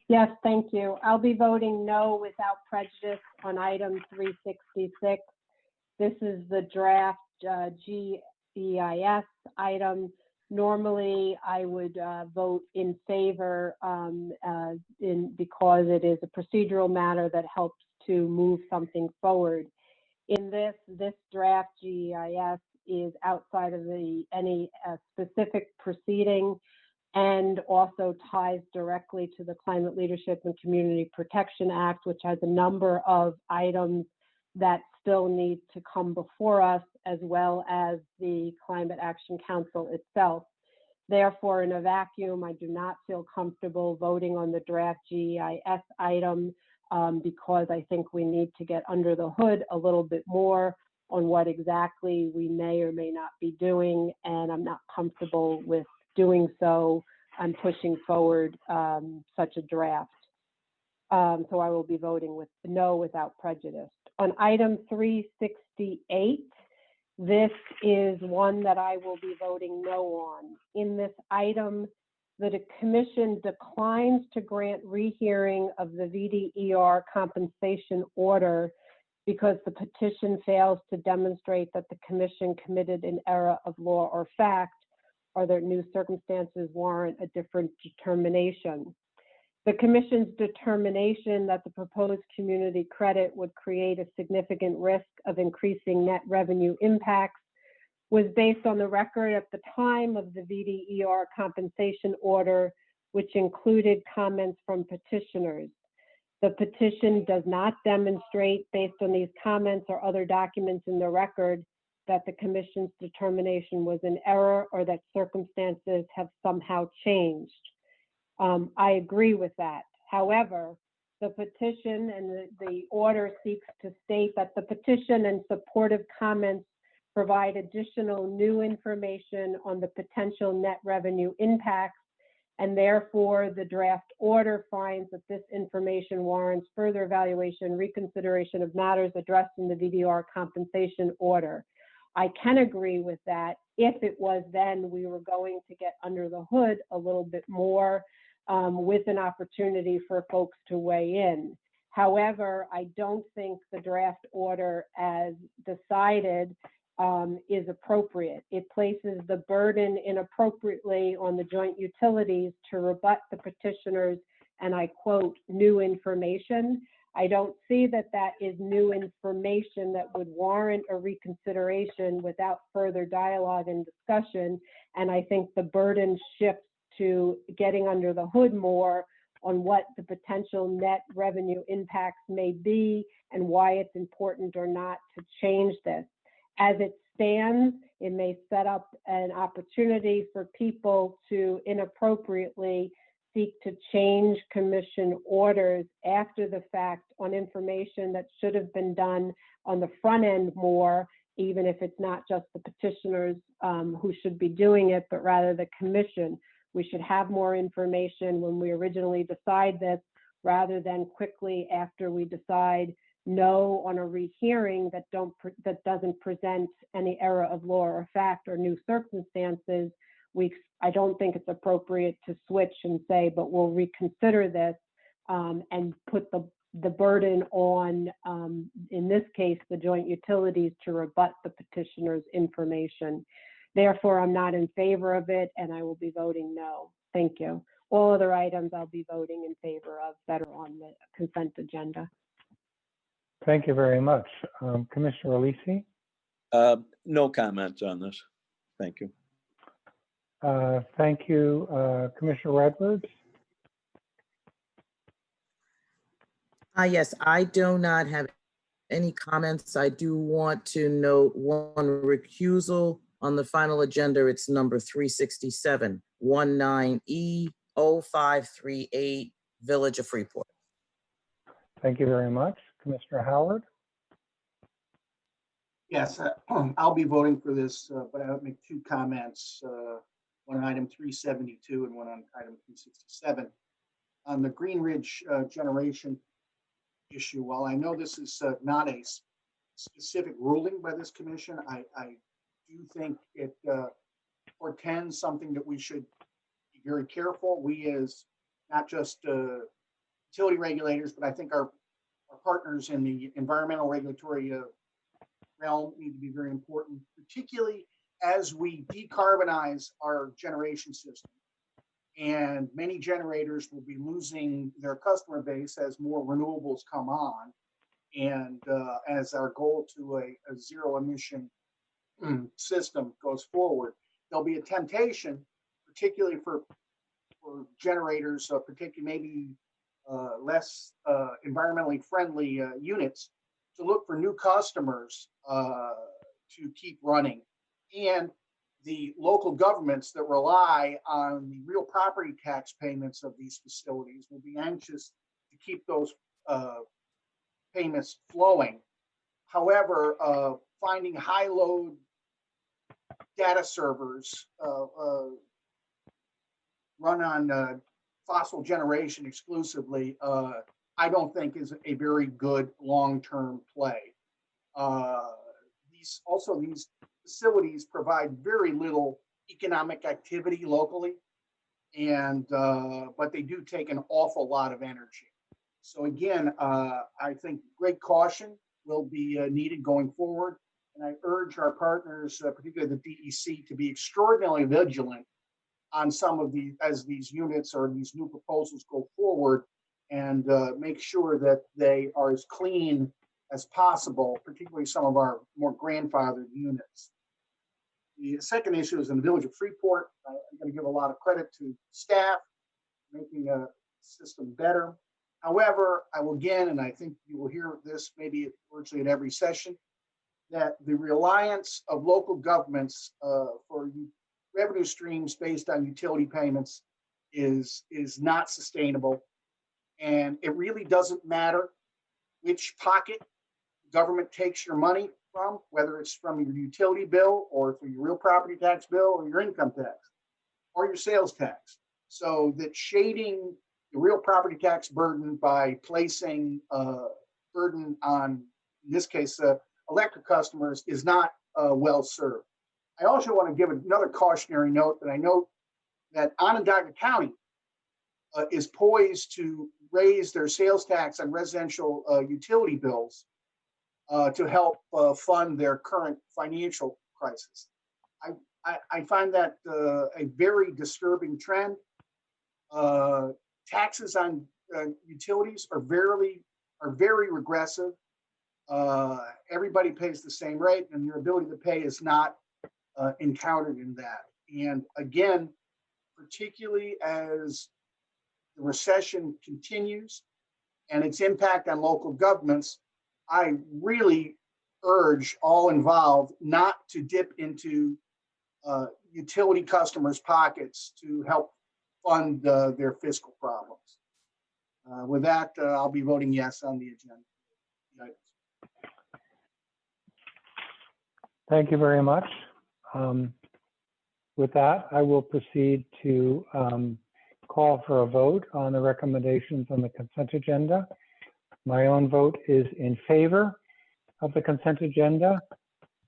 Yes, thank you. I'll be voting no without prejudice on item 366. This is the draft GEIS item. Normally, I would vote in favor because it is a procedural matter that helps to move something forward. In this draft GEIS is outside of any specific proceeding and also ties directly to the Climate Leadership and Community Protection Act, which has a number of items that still need to come before us, as well as the Climate Action Council itself. Therefore, in a vacuum, I do not feel comfortable voting on the draft GEIS item because I think we need to get under the hood a little bit more on what exactly we may or may not be doing, and I'm not comfortable with doing so. I'm pushing forward such a draft. So I will be voting with no without prejudice. On item 368, this is one that I will be voting no on. In this item, the commission declines to grant rehearing of the VDER compensation order because the petition fails to demonstrate that the commission committed an error of law or fact, or that new circumstances warrant a different determination. The commission's determination that the proposed community credit would create a significant risk of increasing net revenue impacts was based on the record at the time of the VDER compensation order, which included comments from petitioners. The petition does not demonstrate, based on these comments or other documents in the record, that the commission's determination was in error or that circumstances have somehow changed. I agree with that. However, the petition and the order seeks to state that the petition and supportive comments provide additional new information on the potential net revenue impacts, and therefore the draft order finds that this information warrants further evaluation and reconsideration of matters addressed in the VDR compensation order. I can agree with that if it was then we were going to get under the hood a little bit more with an opportunity for folks to weigh in. However, I don't think the draft order as decided is appropriate. It places the burden inappropriately on the joint utilities to rebut the petitioners, and I quote, new information. I don't see that that is new information that would warrant a reconsideration without further dialogue and discussion. And I think the burden shifts to getting under the hood more on what the potential net revenue impacts may be and why it's important or not to change this. As it stands, it may set up an opportunity for people to inappropriately seek to change commission orders after the fact on information that should have been done on the front end more, even if it's not just the petitioners who should be doing it, but rather the commission. We should have more information when we originally decide this, rather than quickly after we decide no on a rehearing that doesn't present any error of law or fact or new circumstances. I don't think it's appropriate to switch and say, but we'll reconsider this and put the burden on, in this case, the joint utilities to rebut the petitioner's information. Therefore, I'm not in favor of it, and I will be voting no. Thank you. All other items I'll be voting in favor of that are on the consent agenda. Thank you very much. Commissioner Alisi? No comments on this. Thank you. Thank you. Commissioner Edwards? Yes, I do not have any comments. I do want to note one recusal on the final agenda. It's number 367, 19E0538, Village of Freeport. Thank you very much. Commissioner Howard? Yes, I'll be voting for this, but I would make two comments, one on item 372 and one on item 367. On the Green Ridge generation issue, while I know this is not a specific ruling by this commission, I do think it portends something that we should be very careful. We as not just utility regulators, but I think our partners in the environmental regulatory realm need to be very important, particularly as we decarbonize our generation system. And many generators will be losing their customer base as more renewables come on. And as our goal to a zero emission system goes forward, there'll be a temptation, particularly for generators, particularly maybe less environmentally friendly units, to look for new customers to keep running. And the local governments that rely on the real property tax payments of these facilities will be anxious to keep those payments flowing. However, finding high load data servers run on fossil generation exclusively, I don't think is a very good long-term play. These facilities provide very little economic activity locally, and but they do take an awful lot of energy. So again, I think great caution will be needed going forward, and I urge our partners, particularly the DEC, to be extraordinarily vigilant on some of as these units or these new proposals go forward, and make sure that they are as clean as possible, particularly some of our more grandfathered units. The second issue is in the Village of Freeport. I'm going to give a lot of credit to staff making a system better. However, I will again, and I think you will hear this maybe virtually at every session, that the reliance of local governments for revenue streams based on utility payments is not sustainable. And it really doesn't matter which pocket government takes your money from, whether it's from your utility bill or through your real property tax bill or your income tax or your sales tax. So that shading the real property tax burden by placing burden on, in this case, electric customers is not well served. I also want to give another cautionary note that I note that Onondaga County is poised to raise their sales tax on residential utility bills to help fund their current financial crisis. I find that a very disturbing trend. Taxes on utilities are very regressive. Everybody pays the same rate, and your ability to pay is not encountered in that. And again, particularly as the recession continues and its impact on local governments, I really urge all involved not to dip into utility customers' pockets to help fund their fiscal problems. With that, I'll be voting yes on the agenda. Thank you very much. With that, I will proceed to call for a vote on the recommendations on the consent agenda. My own vote is in favor of the consent agenda.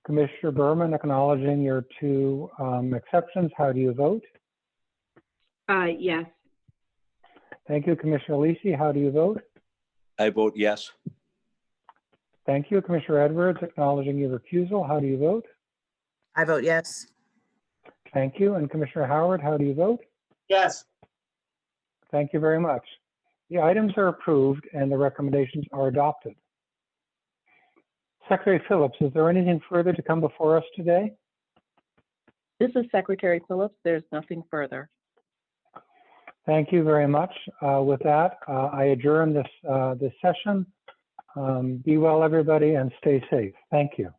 Commissioner Berman, acknowledging your two exceptions, how do you vote? Yes. Thank you. Commissioner Lisi, how do you vote? I vote yes. Thank you. Commissioner Edwards, acknowledging your recusal, how do you vote? I vote yes. Thank you. And Commissioner Howard, how do you vote? Yes. Thank you very much. The items are approved and the recommendations are adopted. Secretary Phillips, is there anything further to come before us today? This is Secretary Phillips. There's nothing further. Thank you very much. With that, I adjourn this session. Be well, everybody, and stay safe. Thank you.